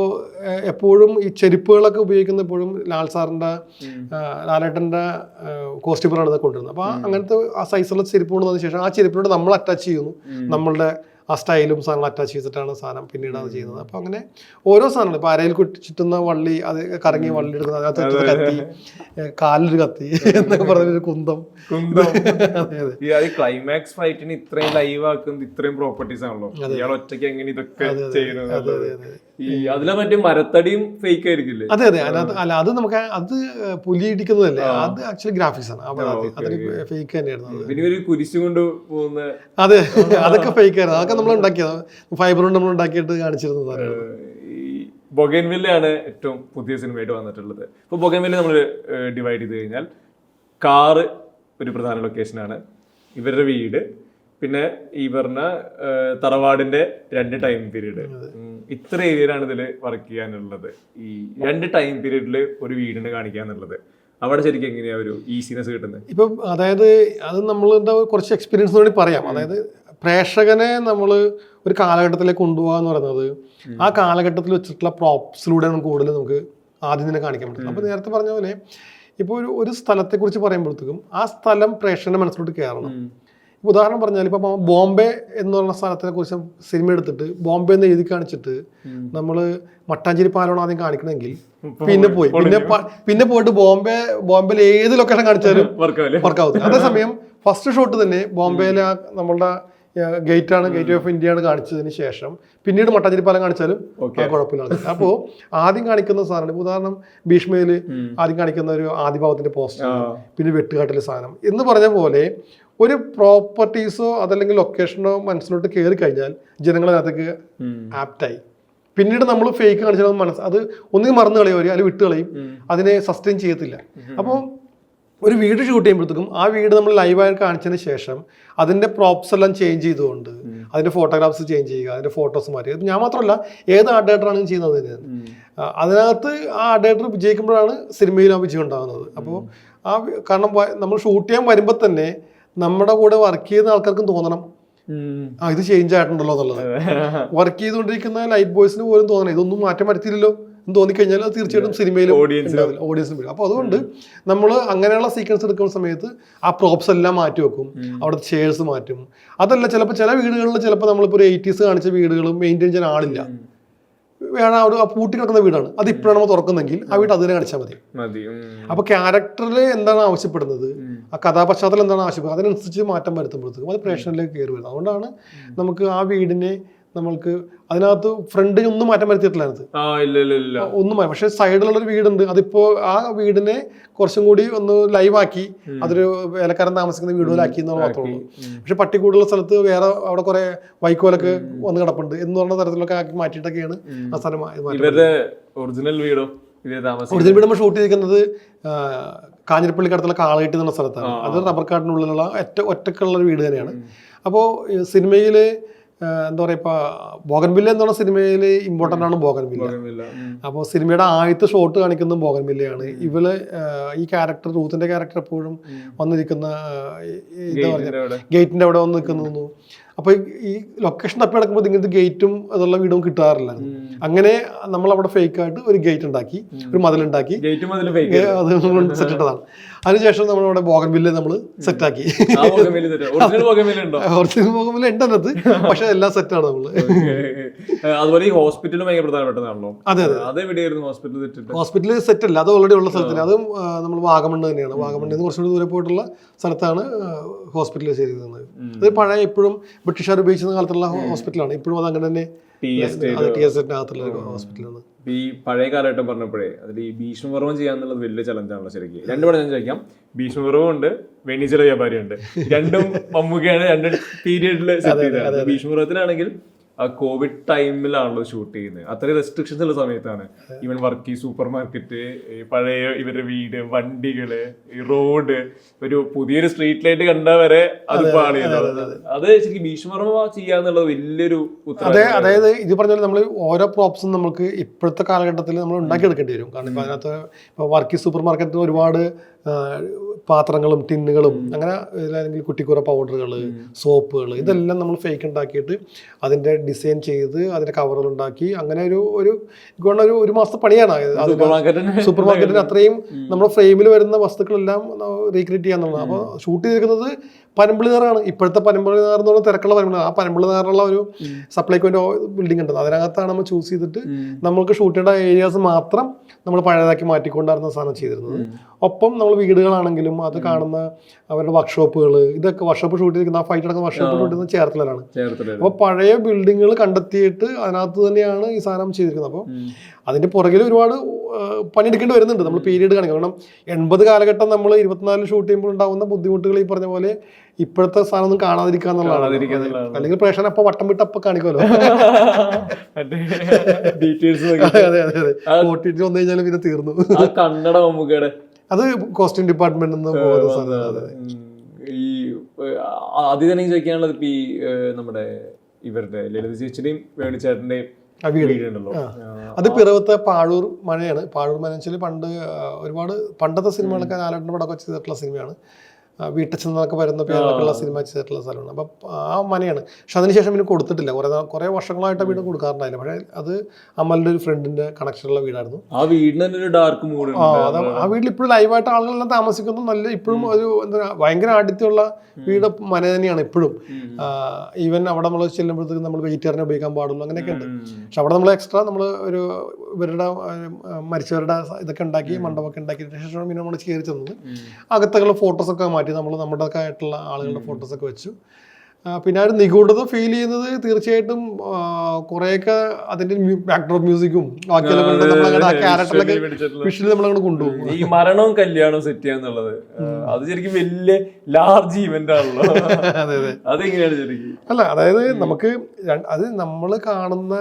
എപ്പോഴും ഈ ചെരുപ്പുകളൊക്കെ ഉപയോഗിക്കുന്ന എപ്പോഴും ലാലേട്ടൻ്റെ കോസ്റ്റ്യൂമറാണ് ഇത് കൊണ്ടുവരുന്നത്. അപ്പോൾ അങ്ങനത്തെ ആ സൈസുള്ള ചെരുപ്പ് കൊണ്ടുവന്നതിന് ശേഷം ആ ചെരുപ്പിനോട് നമ്മൾ അറ്റാച്ച് ചെയ്യുന്നു. നമ്മളുടെ ആ സ്റ്റൈലും സാധനങ്ങൾ അറ്റാച്ച് ചെയ്തിട്ടാണ് സാധനം പിന്നീട് അത് ചെയ്യുന്നത്. അപ്പോൾ അങ്ങനെ ഓരോ സാധനങ്ങൾ ഇപ്പോൾ അരയിൽ ചുറ്റുന്ന വള്ളി, അത് കറങ്ങി വള്ളി എടുക്കുന്നത്, അതിനകത്ത് കത്തി, കാലിലൊരു കത്തി എന്നൊക്കെ പറഞ്ഞൊരു കുന്തം. ക്ലൈമാക്സ് ഫൈറ്റിന് ഇത്രയും ലൈവ് ആക്കുന്നത് ഇത്രയും പ്രോപ്പർട്ടീസ് ആണല്ലോ. ഇയാൾ ഒറ്റയ്ക്ക് എങ്ങനെ ഇതൊക്കെ ചെയ്യുന്നത്. അതിലെ മറ്റേ മരത്തടിയും ഫേക്ക് ആയിരിക്കില്ലേ? അതെ അതെ, അല്ല അത് നമുക്ക് അത് പുലി ഇടിക്കുന്നതല്ലേ, അത് ആക്ച്വലി ഗ്രാഫിക്സ് ആണ്. അതിന് ഫേക്ക് തന്നെയായിരുന്നു. പിന്നെ ഒരു കുരിശ് കൊണ്ട് പോകുന്ന അതെ, അതൊക്കെ ഫേക്ക് ആയിരുന്നു. അതൊക്കെ നമ്മൾ ഉണ്ടാക്കിയത് ഫൈബർ കൊണ്ട് നമ്മൾ ഉണ്ടാക്കിയിട്ട് കാണിച്ചിരുന്നത്. ഈ ബൊഗൈൻവില്ലയാണ് ഏറ്റവും പുതിയ സിനിമയായിട്ട് വന്നിട്ടുള്ളത്. ഇപ്പോൾ ബൊഗൈൻവില്ല നമ്മൾ ഡിവൈഡ് ചെയ്ത് കഴിഞ്ഞാൽ കാറ് ഒരു പ്രധാന ലൊക്കേഷനാണ്, ഇവരുടെ വീട്, പിന്നെ ഈ പറഞ്ഞ തറവാടിന്റെ 2 ടൈം പീരീഡ്. ഇത്ര ഏരിയയിലാണ് ഇതിൽ വർക്ക് ചെയ്യാനുള്ളത്. ഈ 2 ടൈം പീരീഡിൽ ഒരു വീടിനെ കാണിക്കാന്നുള്ളത് അവിടെ ശരിക്കും എങ്ങനെയാ ഒരു ഈസിനെസ് കിട്ടുന്നത്? ഇപ്പം അതായത് അത് നമ്മളുടെ കുറച്ച് എക്സ്പീരിയൻസ് കൂടി പറയാം. അതായത് പ്രേക്ഷകനെ നമ്മൾ ഒരു കാലഘട്ടത്തിലേക്ക് കൊണ്ടുപോകുക എന്ന് പറയുന്നത് ആ കാലഘട്ടത്തിൽ വെച്ചിട്ടുള്ള പ്രോപ്സിലൂടെ നമുക്ക് കൂടുതൽ നമുക്ക് ആദ്യം തന്നെ കാണിക്കാൻ പറ്റും. അപ്പോൾ നേരത്തെ പറഞ്ഞ പോലെ ഇപ്പോൾ ഒരു സ്ഥലത്തെക്കുറിച്ച് പറയുമ്പോഴത്തേക്കും ആ സ്ഥലം പ്രേക്ഷകന്റെ മനസ്സിലോട്ട് കയറണം. ഇപ്പോൾ ഉദാഹരണം പറഞ്ഞാൽ ഇപ്പോൾ ബോംബെ എന്നുള്ള സ്ഥലത്തിനെ കുറിച്ച് സിനിമ എടുത്തിട്ട് ബോംബെ എന്ന് എഴുതി കാണിച്ചിട്ട് നമ്മൾ മട്ടാഞ്ചേരി പാലമാണ് ആദ്യം കാണിക്കണമെങ്കിൽ പിന്നെ പോയിട്ട് ബോംബെയിൽ ഏത് ലൊക്കേഷൻ കാണിച്ചാലും വർക്കാവും. അതേസമയം ഫസ്റ്റ് ഷോട്ട് തന്നെ ബോംബെയിലെ നമ്മളുടെ ഗേറ്റ് ഓഫ് ഇന്ത്യ ആണ് കാണിച്ചതിന് ശേഷം പിന്നീട് മട്ടാഞ്ചേരി പാലം കാണിച്ചാലും കുഴപ്പമില്ല. അപ്പോൾ ആദ്യം കാണിക്കുന്ന സാധനം, ഉദാഹരണം ഭീഷ്മയിൽ ആദ്യം കാണിക്കുന്ന ഒരു ആദിഭാവത്തിന്റെ പോസ്റ്റർ, പിന്നെ വെട്ടുകാട്ടിലെ സാധനം എന്ന് പറഞ്ഞ പോലെ ഒരു പ്രോപ്പർട്ടീസോ അതല്ലെങ്കിൽ ലൊക്കേഷനോ മനസ്സിലോട്ട് കയറി കഴിഞ്ഞാൽ ജനങ്ങളതിനകത്തേക്ക് ആപ്റ്റായി. പിന്നീട് നമ്മൾ ഫേക്ക് കാണിച്ചാൽ അത് ഒന്നുകിൽ മറന്നു കളയും അല്ലെങ്കിൽ വിട്ട് കളയും, അതിനെ സസ്റ്റെയിൻ ചെയ്യത്തില്ല. അപ്പോൾ ഒരു വീട് ഷൂട്ട് ചെയ്യുമ്പോഴത്തേക്കും ആ വീട് നമ്മൾ ലൈവായി കാണിച്ചതിന് ശേഷം അതിൻ്റെ പ്രോപ്സ് എല്ലാം ചേഞ്ച് ചെയ്തുകൊണ്ട് അതിൻ്റെ ഫോട്ടോഗ്രാഫ്സ് ചേഞ്ച് ചെയ്യുക, അതിൻ്റെ ഫോട്ടോസ് മാറ്റുക. ഞാൻ മാത്രമല്ല ഏത് ആർട്ട് ഡയറക്ടറാണ് ചെയ്യുന്നത് അതിനകത്ത് ആ ആർട്ട് ഡയറക്ടർ വിജയിക്കുമ്പോഴാണ് സിനിമയിൽ ആ വിജയം ഉണ്ടാകുന്നത്. അപ്പോൾ കാരണം നമ്മൾ ഷൂട്ട് ചെയ്യാൻ വരുമ്പോൾ തന്നെ നമ്മുടെ കൂടെ വർക്ക് ചെയ്യുന്ന ആൾക്കാർക്കും തോന്നണം ഇത് ചേഞ്ച് ആയിട്ടുണ്ടല്ലോ എന്നുള്ളത്. വർക്ക് ചെയ്തുകൊണ്ടിരിക്കുന്ന ലൈറ്റ് ബോയ്സിന് പോലും തോന്നണം ഇതൊന്നും മാറ്റം വരുത്തിയില്ലല്ലോ എന്ന് തോന്നിക്കഴിഞ്ഞാൽ അത് തീർച്ചയായിട്ടും സിനിമയിലും ഓഡിയൻസിന് വരും. അപ്പോൾ അതുകൊണ്ട് നമ്മൾ അങ്ങനെയുള്ള സീക്വൻസ് എടുക്കുന്ന സമയത്ത് ആ പ്രോപ്സ് എല്ലാം മാറ്റി വെക്കും, അവിടുത്തെ ചെയർസ് മാറ്റും. അതല്ല ചിലപ്പോൾ ചില വീടുകളിൽ ചിലപ്പോൾ നമ്മളിപ്പോൾ ഒരു 80s കാണിച്ച വീടുകൾ മെയിൻറ്റെയിൻ ചെയ്യാൻ ആളില്ല. വേണം ആ പൂട്ടി കിടക്കുന്ന വീടാണ്, അത് ഇപ്പോഴാണ് നമ്മൾ തുറക്കുന്നെങ്കിൽ ആ വീട് അതിനെ കാണിച്ചാൽ മതി. അപ്പൊ ക്യാരക്ടറിൽ എന്താണ് ആവശ്യപ്പെടുന്നത്, ആ കഥാപശ്ചാത്തലം എന്താണ് ആവശ്യപ്പെടുന്നത്, അതിനനുസരിച്ച് മാറ്റം വരുത്തുമ്പോഴത്തേക്കും അത് പ്രേക്ഷകരിലേക്ക് കയറി വരുന്നത്. അതുകൊണ്ടാണ് നമുക്ക് ആ വീടിനെ നമ്മൾക്ക് അതിനകത്ത് ഫ്രണ്ടിന് മാറ്റം വരുത്തിയിട്ടില്ല, അതിനകത്ത് ഒന്നും. പക്ഷെ സൈഡിലുള്ളൊരു വീടുണ്ട്, അതിപ്പോ ആ വീടിനെ കുറച്ചും കൂടി ഒന്ന് ലൈവാക്കി അതൊരു വേലക്കാരൻ താമസിക്കുന്ന വീട് പോലെ ആക്കി എന്നുള്ള മാത്രമേ ഉള്ളൂ. പക്ഷെ പട്ടിക്കൂടുള്ള സ്ഥലത്ത് വേറെ അവിടെ കുറെ വൈക്കോലൊക്കെ വന്ന് കിടപ്പുണ്ട് എന്ന് പറഞ്ഞ തരത്തിലൊക്കെ ആക്കി മാറ്റിയിട്ടൊക്കെയാണ് ആ സ്ഥലം. ഒറിജിനൽ വീട് നമ്മൾ ഷൂട്ട് ചെയ്തിരിക്കുന്നത് കാഞ്ഞിരപ്പള്ളിക്കടുത്തുള്ള കാളകെട്ടി എന്നുള്ള സ്ഥലത്താണ്. അത് റബ്ബർ കാട്ടിനുള്ളിലുള്ള ഒറ്റക്കുള്ള ഒരു വീട് തന്നെയാണ്. അപ്പോൾ സിനിമയില് എന്താ പറയുക, ഇപ്പൊ ബോഗൻവില്ല എന്നുള്ള സിനിമയിൽ ഇമ്പോർട്ടൻ്റ് ആണ് ബോഗൻവില്ല. അപ്പോൾ സിനിമയുടെ ആദ്യത്തെ ഷോട്ട് കാണിക്കുന്നതും ബോഗൻവില്ലയാണ്. ഇവള് ഈ ക്യാരക്ടർ, റൂത്തിന്റെ ക്യാരക്ടർ എപ്പോഴും വന്നിരിക്കുന്ന എന്താ പറയുക ഗേറ്റിന്റെ അവിടെ വന്ന് നിൽക്കുന്നു. അപ്പൊ ഈ ലൊക്കേഷൻ തപ്പി നടക്കുമ്പോൾ ഇങ്ങനത്തെ ഗേറ്റും അതുള്ള വീടും കിട്ടാറില്ല. അങ്ങനെ നമ്മൾ അവിടെ ഫേക്ക് ആയിട്ട് ഒരു ഗേറ്റ് ഉണ്ടാക്കി, ഒരു മതിലുണ്ടാക്കി, അത് സെറ്റ് ഇട്ടതാണ്. അതിനുശേഷം നമ്മളവിടെ ബോഗൻവില്ല നമ്മൾ സെറ്റാക്കി. ഒറിജിനൽ ബോഗൻവില്ല ഉണ്ട് അതിനകത്ത്, പക്ഷെ എല്ലാം സെറ്റാണ് നമ്മള്. അതുപോലെ ഈ ഹോസ്പിറ്റലും ഭയങ്കര പ്രധാനപ്പെട്ടതാണല്ലോ. അതെ അതെ, ഹോസ്പിറ്റൽ സെറ്റ് അല്ല, അത് ഓൾറെഡി ഉള്ള സ്ഥലത്തിന്. അതും നമ്മൾ വാഗമണ്ണ് തന്നെയാണ്. വാഗമണ്ണിൽ നിന്ന് കുറച്ചുകൂടി ദൂരെ പോയിട്ടുള്ള സ്ഥലത്താണ് ഹോസ്പിറ്റൽ ചെയ്തിരുന്നത്. അത് പഴയ ഇപ്പോഴും ബ്രിട്ടീഷുകാർ ഉപയോഗിച്ചിരുന്ന കാലത്തുള്ള ഹോസ്പിറ്റലാണ്. ഇപ്പോഴും അത് അങ്ങനെ തന്നെ ഹോസ്പിറ്റലാണ്. ഈ പഴയ കാലഘട്ടം പറഞ്ഞപ്പോഴേ അതിൽ ഈ ഭീഷ്മപർവം ചെയ്യാന്നുള്ളത് വലിയ ചലഞ്ചാണല്ലോ ശരിക്കും. രണ്ടുപേരും ഞാൻ ചോദിക്കാം, ഭീഷ്മപർവം ഉണ്ട്, വെണ്ണീച്ചല വ്യാപാരി ഉണ്ട്, രണ്ടും മമ്മൂക്കയാണ് രണ്ട് പീരിയഡിൽ സെറ്റ് ചെയ്തത്. ഭീഷ്മപർവത്തിനാണെങ്കിൽ ആ കോവിഡ് ടൈമിലാണല്ലോ ഷൂട്ട് ചെയ്യുന്നത്. അത്രയും റെസ്ട്രിക്ഷൻസ് ഉള്ള സമയത്താണ്. ഈവൻ വർക്ക്, സൂപ്പർ മാർക്കറ്റ്, പഴയ ഇവരുടെ വീട്, വണ്ടികള്, ഈ റോഡ്, ഒരു പുതിയൊരു സ്ട്രീറ്റ് ലൈറ്റ് കണ്ടാൽ വരെ അത് പാളിയല്ലോ. അത് ശരിക്കും ഭീഷ്മപർവ ചെയ്യാന്നുള്ളത് വലിയൊരു ഉത്തരവാദിത്തം. അതായത് ഇത് പറഞ്ഞാൽ നമ്മൾ ഓരോ പ്രോപ്സും നമുക്ക് ഇപ്പോഴത്തെ കാലഘട്ടത്തിൽ നമ്മൾ ഉണ്ടാക്കിയെടുക്കേണ്ടി വരും. കാരണം ഇപ്പൊ അതിനകത്ത് ഇപ്പൊ വർക്ക് സൂപ്പർ മാർക്കറ്റിൽ ഒരുപാട് പാത്രങ്ങളും ടിന്നുകളും അങ്ങനെ അല്ലെങ്കിൽ കുട്ടിക്കൂറ പൗഡറുകൾ, സോപ്പുകൾ, ഇതെല്ലാം നമ്മൾ ഫേക്ക് ഉണ്ടാക്കിയിട്ട് അതിന്റെ ഡിസൈൻ ചെയ്ത് അതിന്റെ കവറുകൾ ഉണ്ടാക്കി അങ്ങനെ ഒരു മാസത്തെ പണിയാണ്. സൂപ്പർ മാർക്കറ്റിന് അത്രയും നമ്മുടെ ഫ്രെയിമിൽ വരുന്ന വസ്തുക്കളെല്ലാം റീക്രിയേറ്റ് ചെയ്യാന്നുള്ളത്. അപ്പോൾ ഷൂട്ട് ചെയ്തിരിക്കുന്നത് പനമ്പിളി നേറാണ്. ഇപ്പോഴത്തെ പനമ്പിളി നേർ എന്ന് പറഞ്ഞാൽ തിരക്കുള്ള പനമ്പിളി. ആ പനമ്പിളി നേറുള്ള ഒരു സപ്ലൈകോന്റെ ബിൽഡിംഗ് ഉണ്ട്, അതിനകത്താണ് നമ്മൾ ചൂസ് ചെയ്തിട്ട് നമ്മൾക്ക് ഷൂട്ട് ചെയ്യേണ്ട ഏരിയാസ് മാത്രം നമ്മൾ പഴയതാക്കി മാറ്റിക്കൊണ്ടായിരുന്ന സാധനം ചെയ്തിരുന്നത്. ഒപ്പം നമ്മൾ വീടുകളാണെങ്കിലും അത് കാണുന്ന അവരുടെ വർക്ക്ഷോപ്പുകൾ, ഇതൊക്കെ വർക്ക്ഷോപ്പ് ഷൂട്ട് ചെയ്തിരിക്കുന്ന ആ ഫൈറ്റ് നടക്കുന്ന വർക്ക്ഷോപ്പ് ഷൂട്ട് ചെയ്യുന്നത് ചേർത്തലാണ്. അപ്പോൾ പഴയ ബിൽഡിങ്ങുകൾ കണ്ടെത്തിയിട്ട് അതിനകത്ത് തന്നെയാണ് ഈ സാധനം ചെയ്തിരിക്കുന്നത്. അപ്പോൾ അതിന്റെ പുറകിൽ ഒരുപാട് പണിയെടുക്കേണ്ടി വരുന്നുണ്ട്. നമ്മൾ പീരീഡ് കാണിക്കണം. കാരണം 80 കാലഘട്ടം നമ്മൾ 24 ഷൂട്ട് ചെയ്യുമ്പോൾ ഉണ്ടാകുന്ന ബുദ്ധിമുട്ടുകൾ ഈ പറഞ്ഞ പോലെ ഇപ്പോഴത്തെ സാധനം ഒന്നും കാണാതിരിക്കുക എന്നുള്ളതാണ്. അല്ലെങ്കിൽ പ്രേക്ഷകൻ അപ്പൊ വട്ടം വിട്ട് അപ്പൊ കാണിക്കുമല്ലോ. അതെ അതെ അതെ, OTT വന്നു കഴിഞ്ഞാൽ പിന്നെ തീർന്നു. കന്നഡ മമ്മൂക്കയുടെ അത് കോസ്റ്റ്യൂം ഡിപ്പാർട്ട്മെന്റ് ഈ ആദ്യം തന്നെ ചോദിക്കാനുള്ളത് ഇപ്പൊ ഈ നമ്മുടെ ഇവരുടെ ലളിത ചേച്ചിയുടെയും വേണിച്ചേട്ടന്റെയും വീടുണ്ടല്ലോ, അത് പിറവത്തെ പാഴൂർ മനയാണ്. പാഴൂർ മന വെച്ചാൽ ഒരുപാട് പണ്ടത്തെ സിനിമകളൊക്കെ ലാലേട്ടൻ്റെ പടമൊക്കെ ചെയ്തിട്ടുള്ള സിനിമയാണ്. വീട്ടച്ചെന്നൊക്കെ വരുന്ന പേരൊക്കെയുള്ള സിനിമ ചെയ്തിട്ടുള്ള സ്ഥലമാണ്. അപ്പം ആ മനയാണ്. പക്ഷെ അതിനുശേഷം പിന്നെ കൊടുത്തിട്ടില്ല. കുറേ വർഷങ്ങളായിട്ട് വീട് കൊടുക്കാറുണ്ടായില്ല. പക്ഷേ അത് അമലിന്റെ ഒരു ഫ്രണ്ടിന്റെ കണക്ഷനുള്ള വീടായിരുന്നു. ആ വീടിന് ഡാർക്ക് മൂഡ്. ആ വീട്ടിൽ ഇപ്പോഴും ലൈവായിട്ട് ആളുകളെല്ലാം താമസിക്കുന്നു. നല്ല ഇപ്പോഴും ഒരു എന്താ ഭയങ്കര ആദ്യത്തെയുള്ള വീട് മന തന്നെയാണ് ഇപ്പോഴും. ഈവൻ അവിടെ നമ്മൾ ചെല്ലുമ്പോഴത്തേക്കും നമ്മൾ വെയിറ്ററിനെ ഉപയോഗിക്കാൻ പാടുള്ളൂ, അങ്ങനെയൊക്കെ ഉണ്ട്. പക്ഷെ അവിടെ നമ്മൾ എക്സ്ട്രാ നമ്മൾ ഒരു ഇവരുടെ മരിച്ചവരുടെ ഇതൊക്കെ ഉണ്ടാക്കി മണ്ഡപമൊക്കെ ഉണ്ടാക്കിയതിന് ശേഷം പിന്നെ നമ്മൾ കയറി ചെന്നത് അകത്തുള്ള ഫോട്ടോസൊക്കെ മാറ്റി നമ്മൾ നമ്മുടെ ആയിട്ടുള്ള ആളുകളുടെ ഫോട്ടോസൊക്കെ വെച്ചു. പിന്നെ ആ ഒരു നിഗൂഢത ഫീൽ ചെയ്യുന്നത് തീർച്ചയായിട്ടും കുറേയൊക്കെ അതിന്റെ ബാക്ക്ഡ്രോപ്പ് മ്യൂസിക്കും ബാക്കിയുള്ള ക്യാരക്ടറിലൊക്കെ വിഷ്വലി നമ്മളങ്ങനെ കൊണ്ടുപോകും. ഈ മരണവും കല്യാണവും സെറ്റ് ചെയ്യാന്നുള്ളത് അത് ശരിക്കും വലിയ ലാർജ് ഇവന്റ് ആണല്ലോ. അതെങ്ങനെയാണ് ശരിക്കും? അല്ല, അതായത് നമുക്ക് അത് നമ്മൾ കാണുന്ന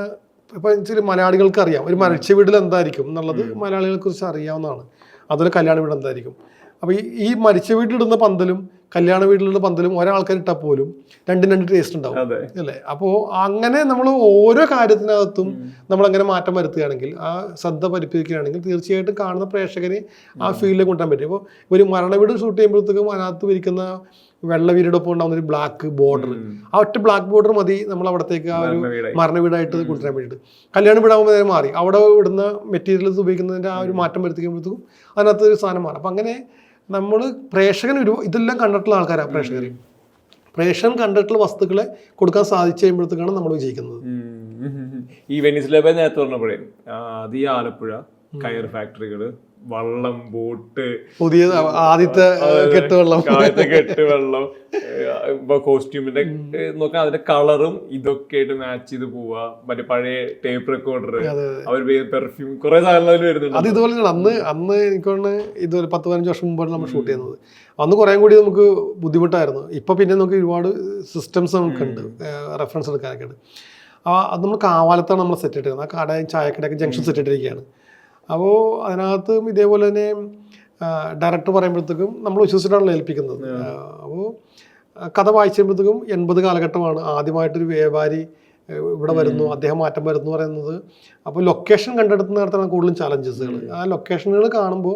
ഇപ്പൊ മലയാളികൾക്ക് അറിയാം ഒരു മരിച്ച വീട്ടിൽ എന്തായിരിക്കും എന്നുള്ളത് മലയാളികളെ കുറിച്ച് അറിയാവുന്നതാണ്. അതുപോലെ കല്യാണ വീട് എന്തായിരിക്കും. അപ്പോൾ ഈ മരിച്ച വീട്ടിലിടുന്ന പന്തലും കല്യാണ വീട്ടിലുള്ള പന്തലും ഒരാൾക്കാർ ഇട്ടാൽ പോലും രണ്ട് ടേസ്റ്റ് ഉണ്ടാവും അല്ലേ. അപ്പോൾ അങ്ങനെ നമ്മൾ ഓരോ കാര്യത്തിനകത്തും നമ്മളങ്ങനെ മാറ്റം വരുത്തുകയാണെങ്കിൽ, ആ ശ്രദ്ധ പരിപ്പിക്കുകയാണെങ്കിൽ തീർച്ചയായിട്ടും കാണുന്ന പ്രേക്ഷകന് ആ ഫീൽഡിലേക്ക് കൊണ്ടുവരാൻ പറ്റും. ഇപ്പോൾ ഒരു മരണവീട് ഷൂട്ട് ചെയ്യുമ്പോഴത്തേക്കും അതിനകത്ത് ഇരിക്കുന്ന വെള്ള വീടൊപ്പം ഉണ്ടാകുന്ന ഒരു ബ്ലാക്ക് ബോർഡർ, ആ ഒറ്റ ബ്ലാക്ക് ബോർഡർ മതി നമ്മൾ അവിടത്തേക്ക് ആ ഒരു മരണവീടായിട്ട് കൊണ്ടുവരാൻ വേണ്ടിയിട്ട്. കല്യാണ വീടാകുമ്പോൾ നേരെ മാറി അവിടെ ഇടുന്ന മെറ്റീരിയൽസ് ഉപയോഗിക്കുന്നതിൻ്റെ ആ ഒരു മാറ്റം വരുത്തിക്കുമ്പോഴത്തേക്കും അതിനകത്ത് ഒരു സാധനം മാറും. അപ്പം അങ്ങനെ നമ്മൾ പ്രേക്ഷകൻ ഇതെല്ലാം കണ്ടിട്ടുള്ള ആൾക്കാരാണ് പ്രേക്ഷകൻ കണ്ടിട്ടുള്ള വസ്തുക്കളെ കൊടുക്കാൻ സാധിച്ചു കഴിയുമ്പോഴത്തേക്കാണ് നമ്മൾ വിജയിക്കുന്നത്. ഈ വെനീസ് ബേ നേരത്തെ പറഞ്ഞപ്പോഴേ അത് ഈ ആലപ്പുഴ കയർ ഫാക്ടറികള്, വള്ളം, ബോട്ട്, പുതിയ ആദ്യത്തെ കെട്ടുവെള്ളം, കെട്ടുവെള്ളം, ഇപ്പൊ കോസ്റ്റ്യൂമിന്റെ നോക്കാൻ അതിന്റെ കളറും ഇതൊക്കെ ആയിട്ട് മാച്ച് ചെയ്ത് പോവാ. മറ്റേ പഴയ ടേപ്പ് റെക്കോർഡർ, അവർ പെർഫ്യൂം, കുറെ സാധനങ്ങൾ വരുന്നുണ്ട്. അത് ഇതുപോലെ അന്ന് എനിക്കൊന്ന് ഇതുപോലെ 10-15 വർഷം മുമ്പാണ് നമ്മൾ ഷൂട്ട് ചെയ്യുന്നത്. അന്ന് കുറേ കൂടി നമുക്ക് ബുദ്ധിമുട്ടായിരുന്നു. ഇപ്പൊ പിന്നെ നമുക്ക് ഒരുപാട് സിസ്റ്റംസ് നമുക്കുണ്ട്, റെഫറൻസ് എടുക്കാനൊക്കെ ഉണ്ട്. അത് നമ്മൾ കാവാലത്താണ് നമ്മൾ സെറ്റ് ഇട്ടിരുന്നത്. ആ കട ചായക്കടയൊക്കെ ജംഗ്ഷൻ സെറ്റ് ഇട്ടിരിക്കുകയാണ്. അപ്പോൾ അതിനകത്ത് ഇതേപോലെ തന്നെ ഡയറക്ടർ പറയുമ്പോഴത്തേക്കും നമ്മൾ വിശ്വസിച്ചിട്ടാണല്ലോ ഏൽപ്പിക്കുന്നത്. അപ്പോൾ കഥ വായിച്ചു കഴിയുമ്പോഴത്തേക്കും 80 കാലഘട്ടമാണ്, ആദ്യമായിട്ടൊരു വ്യാപാരി ഇവിടെ വരുന്നു, അദ്ദേഹം മാറ്റം വരുന്നു പറയുന്നത്. അപ്പോൾ ലൊക്കേഷൻ കണ്ടെടുത്ത് നടത്തുന്ന കൂടുതലും ചാലഞ്ചസുകൾ. ആ ലൊക്കേഷനുകൾ കാണുമ്പോൾ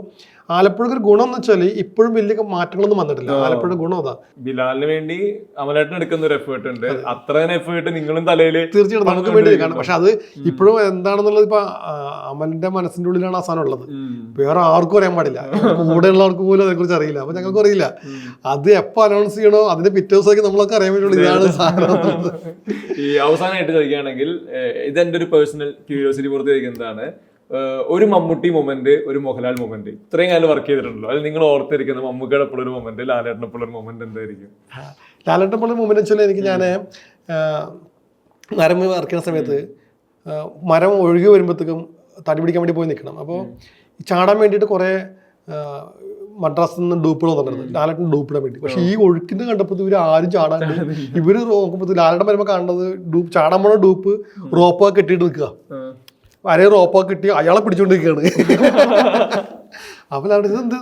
ആലപ്പുഴക്ക് ഒരു ഗുണം എന്ന് വെച്ചാൽ ഇപ്പോഴും വലിയ മാറ്റങ്ങളൊന്നും വന്നിട്ടില്ല. ആലപ്പുഴ ഗുണം അതാ. ബിലാലിന് വേണ്ടി അമലേട്ടൻ എടുക്കുന്ന ഒരു എഫേർട്ട് ഉണ്ട്, അത്ര എഫേർട്ട് നിങ്ങളും തലയില് തീർച്ചയായിട്ടും നമുക്ക് വേണ്ടി കാണാം. പക്ഷെ അത് ഇപ്പോഴും എന്താണെന്നുള്ളത് ഇപ്പൊ അമലിന്റെ മനസ്സിന്റെ ഉള്ളിലാണ് ആ സാധനം ഉള്ളത്. വേറെ ആർക്കും അറിയാൻ പാടില്ല, കൂടെയുള്ളവർക്ക് പോലും അതിനെ കുറിച്ച് അറിയില്ല. അപ്പൊ ഞങ്ങൾക്ക് അറിയില്ല അത് എപ്പോ അനൗൺസ് ചെയ്യണോ അതിന്റെ പിറ്റേ ദിവസമൊക്കെ നമ്മളൊക്കെ അറിയാൻ വേണ്ടിയുള്ളൂ ഇതാണ് സാധനം. ഈ അവസാനമായിട്ട് ചോദിക്കുകയാണെങ്കിൽ ഇതെന്റെ ഒരു പേഴ്സണൽ ക്യൂരിയോസിറ്റി പുറത്ത് ചോദിക്കുന്നതാണ്, ഒരു മമ്മൂട്ടി മൊമെന്റ്, ഒരു മോഹൻലാൽ മൊമെന്റ്, ഇത്രയും കാലം വർക്ക് ചെയ്തിട്ടുണ്ടല്ലോ, അത് നിങ്ങൾ ഓർത്തിരിക്കുന്ന മമ്മൂക്കയുടെ എപ്പോഴും ഒരു മൊമെന്റ്, ലാലേട്ടൻ എപ്പോഴും ഒരു മൊമെന്റ് എന്തായിരിക്കും? ലാലേട്ടൻ എപ്പോഴും മൊമെന്റ് വെച്ചാൽ എനിക്ക് ഞാൻ മരം വർക്ക് ചെയ്യുന്ന സമയത്ത് മരം ഒഴുകി വരുമ്പോഴത്തേക്കും തടി പിടിക്കാൻ വേണ്ടി പോയി നിൽക്കണം. അപ്പോൾ ചാടാൻ വേണ്ടിയിട്ട് കുറേ മദ്രാസിൽ നിന്ന് ഡൂപ്പുകൾ വന്നിട്ടുണ്ട് ലാലേട്ടൻ ഡൂപ്പിടാൻ വേണ്ടി. പക്ഷെ ഈ ഒഴുക്കിന്റെ കണ്ടപ്പോൾ ഇവർ ആരും ചാടാണ്ട് ഇവര് നോക്കുമ്പോൾ ലാലേട്ടൻ വരുമ്പോൾ കാണുന്നത് ചാടാൻ പോണ ഡൂപ്പ് റോപ്പൊക്കെ കെട്ടിയിട്ട് നിൽക്കുക. അരേ റോപ്പൊക്കെ കിട്ടി അയാളെ പിടിച്ചോണ്ടിരിക്കുകയാണ്. അപ്പോൾ അവിടെ ഇതെന്ത്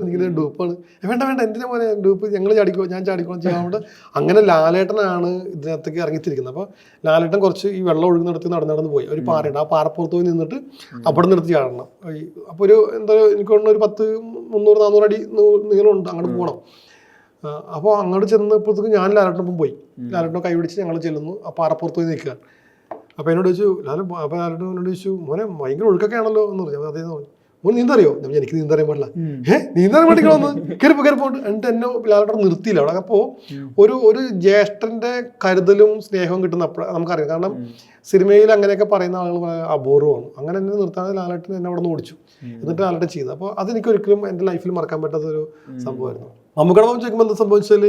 ഇങ്ങനെ ഡൂപ്പാണ്, വേണ്ട എന്തിനാ പോലെ ഡൂപ്പ്, ഞങ്ങൾ ചാടിക്കോ, ഞാൻ ചാടിക്കോ ചെയ്യാണ്ട്. അങ്ങനെ ലാലേട്ടനാണ് ഇതിനകത്തേക്ക് ഇറങ്ങിത്തിരിക്കുന്നത്. അപ്പോൾ ലാലേട്ടൻ കുറച്ച് ഈ വെള്ളം ഒഴുകുന്നിടത്ത് നടന്ന് പോയി ഒരു പാറയുണ്ട്, ആ പാറപ്പുറത്ത് പോയി നിന്നിട്ട് അവിടെ നിർത്തി ചാടണം. അപ്പോൾ ഒരു എന്താ എനിക്ക് തോന്നുന്നു ഒരു 300-400 അടി നീളമുണ്ട്, അങ്ങോട്ട് പോകണം. അപ്പോൾ അങ്ങോട്ട് ചെന്നപ്പോഴത്തേക്കും ഞാൻ ലാലേട്ടനൊപ്പം പോയി. ലാലേട്ടനെ കൈ പിടിച്ച് ഞങ്ങൾ ചെല്ലുന്നു, ആ പാറപ്പുറത്ത് പോയി നിൽക്കുക. അപ്പോൾ എന്നോട് ചോദിച്ചു അപ്പോൾ ലാലേട്ടൻ എന്നോട് ചോദിച്ചു, മോനെ ഭയങ്കര ഒഴുക്കൊക്കെ ആണല്ലോ എന്ന് പറഞ്ഞു. അതേ മോൻ നീന്തറിയോ? എനിക്ക് നീന്തറിയാൻ പാടില്ല. നീന്താൻ പഠിക്കണമെന്ന് കയറിപ്പോണ്ട് എന്നിട്ട് എന്നെ ലാലേട്ടൻ നിർത്തിയില്ല അവിടെ. അപ്പോൾ ഒരു ജ്യേഷ്ഠന്റെ കരുതലും സ്നേഹവും കിട്ടുന്ന നമുക്കറിയാം. കാരണം സിനിമയിൽ അങ്ങനെയൊക്കെ പറയുന്ന ആളുകൾ അപൂർവമാണ്. അങ്ങനെ എന്നെ നിർത്താതെ ലാലേട്ടൻ എന്നെ അവിടെ നിന്ന് ഓടിച്ചു, എന്നിട്ട് ലാലേട്ടൻ ചെയ്തു. അപ്പോൾ അതെനിക്കൊരിക്കലും എൻ്റെ ലൈഫിൽ മറക്കാൻ പറ്റാത്തൊരു സംഭവമായിരുന്നു. മമ്മൂക്കയുടെ ചോദിക്കുമ്പോൾ എന്താ സംഭവിച്ചാൽ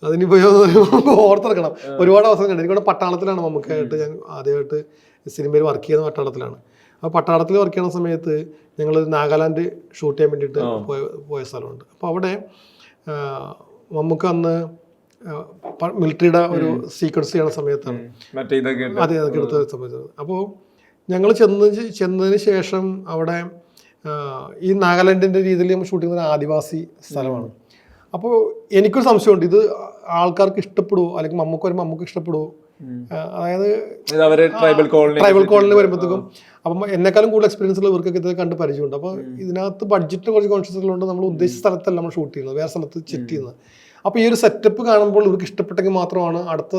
അതിനിപ്പോൾ ഓർത്തെടുക്കണം. ഒരുപാട് അവസരം കണ്ടു. എനിക്കിവിടെ പട്ടാളത്തിലാണ് മമ്മൂക്കായിട്ട് ഞാൻ ആദ്യമായിട്ട് സിനിമയിൽ വർക്ക് ചെയ്യുന്ന പട്ടാളത്തിലാണ്. അപ്പോൾ പട്ടാളത്തിൽ വർക്ക് ചെയ്യുന്ന സമയത്ത് ഞങ്ങൾ നാഗാലാൻഡ് ഷൂട്ട് ചെയ്യാൻ വേണ്ടിയിട്ട് പോയ സ്ഥലമുണ്ട്. അപ്പോൾ അവിടെ മമ്മൂക്ക അന്ന് മിലിറ്ററിയുടെ ഒരു സീക്വൻസ് ചെയ്യുന്ന സമയത്താണ് അതെ അതൊക്കെ എടുത്ത സമയത്ത്. അപ്പോൾ ഞങ്ങൾ ചെന്നതിന് ശേഷം അവിടെ ഈ നാഗാലാൻഡിൻ്റെ രീതിയിൽ നമ്മൾ ഷൂട്ട് ചെയ്യുന്ന ഒരു ആദിവാസി സ്ഥലമാണ്. അപ്പോൾ എനിക്കൊരു സംശയമുണ്ട്, ഇത് ആൾക്കാർക്ക് ഇഷ്ടപ്പെടുവോ, അല്ലെങ്കിൽ മമ്മൂക്ക് ഇഷ്ടപ്പെടുവോ? അതായത് ട്രൈബൽ കോളനി വരുമ്പോഴത്തേക്കും അപ്പം എന്നെക്കാളും കൂടുതൽ എക്സ്പീരിയൻസ് ഉള്ള ഇവർക്കൊക്കെ ഇത് കണ്ട് പരിചയമുണ്ട്. അപ്പോൾ ഇതിനകത്ത് ബഡ്ജറ്റ് കുറച്ച് കോൺഷ്യസ് ഉള്ളതുകൊണ്ട് നമ്മൾ ഉദ്ദേശിച്ച സ്ഥലത്തല്ല നമ്മൾ ഷൂട്ട് ചെയ്യുന്നത്, വേറെ സ്ഥലത്ത് ചെറ്റ് ചെയ്യുന്നത്. അപ്പോൾ ഈ ഒരു സെറ്റപ്പ് കാണുമ്പോൾ ഇവർക്ക് ഇഷ്ടപ്പെട്ടെങ്കിൽ മാത്രമാണ് അടുത്ത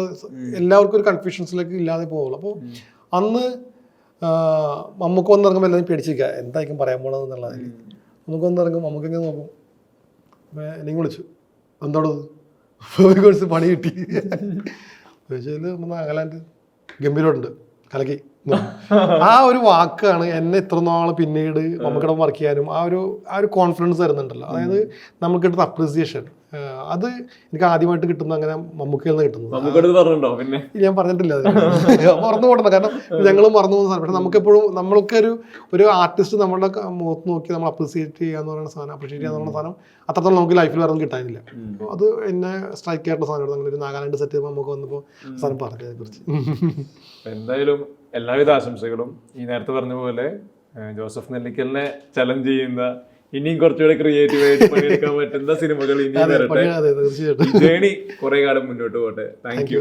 എല്ലാവർക്കും ഒരു കൺഫ്യൂഷൻസിലേക്ക് ഇല്ലാതെ പോകുള്ളൂ. അപ്പോൾ അന്ന് മമ്മൂക്ക് വന്നിറങ്ങുമ്പോൾ എല്ലാവരും പേടിച്ചിരിക്കുക, എന്തായിരിക്കും പറയാൻ പോകണത് എന്നുള്ളതിൽ. നമുക്ക് വന്നിറങ്ങും, മമ്മൂക്ക് ഇങ്ങനെ നോക്കും, എന്നെയും വിളിച്ചു, എന്തോടത് പണി കിട്ടി ചോദിച്ചാൽ നാഗാലാൻഡ് ഗംഭീരമുണ്ട്, കലക്കി. ആ ഒരു വാക്കാണ് എന്നെ ഇത്ര നാൾ പിന്നീട് മമ്മൂക്കയുടെ വർക്ക് ചെയ്യാനും ആ ഒരു കോൺഫിഡൻസ് തരുന്നുണ്ടല്ലോ. അതായത് നമുക്ക് കിട്ടുന്ന അപ്രീസിയേഷൻ, അത് എനിക്ക് ആദ്യമായിട്ട് കിട്ടുന്ന അങ്ങനെ മമ്മൂക്കയിൽ നിന്ന് കിട്ടുന്നത്. പിന്നെ ഞാൻ പറഞ്ഞിട്ടില്ല, മറന്നു പോകണം. കാരണം ഞങ്ങൾ മറന്നു പോകുന്ന സാധനം. പക്ഷെ നമുക്കെപ്പോഴും നമ്മൾക്കൊരു ആർട്ടിസ്റ്റ് നമ്മളുടെ മുഖത്ത് നോക്കി നമ്മൾ അപ്രീസിയേറ്റ് ചെയ്യാന്ന് പറയുന്ന സാധനം, അപ്രീഷിയേറ്റ് ചെയ്യാന്ന് പറയുന്ന സാധനം അത്രത്തോളം നമുക്ക് ലൈഫിൽ വേറെ ഒന്നും കിട്ടാനില്ല. അപ്പോൾ അത് എന്നെ സ്ട്രൈക്ക് ആയിട്ടുള്ള സാധനമാണ്. അങ്ങനെ ഒരു നാഗാലാൻഡ് സെറ്റ് ചെയ്യുമ്പോൾ നമുക്ക് വന്നപ്പോൾ സാധനം പറഞ്ഞതിനെ കുറിച്ച്. എന്തായാലും എല്ലാവിധ ആശംസകളും. ഈ നേരത്തെ പറഞ്ഞ പോലെ ജോസഫ് നെല്ലിക്കലിനെ ചലഞ്ച് ചെയ്യുന്ന, ഇനിയും കുറച്ചുകൂടെ ക്രിയേറ്റീവ് ആയിട്ട് പണിയെടുക്കാൻ പറ്റുന്ന സിനിമകൾ ഇനിയും വരട്ടെ. ജേണി കുറെ കാലം മുന്നോട്ട് പോട്ടെ. Thank you.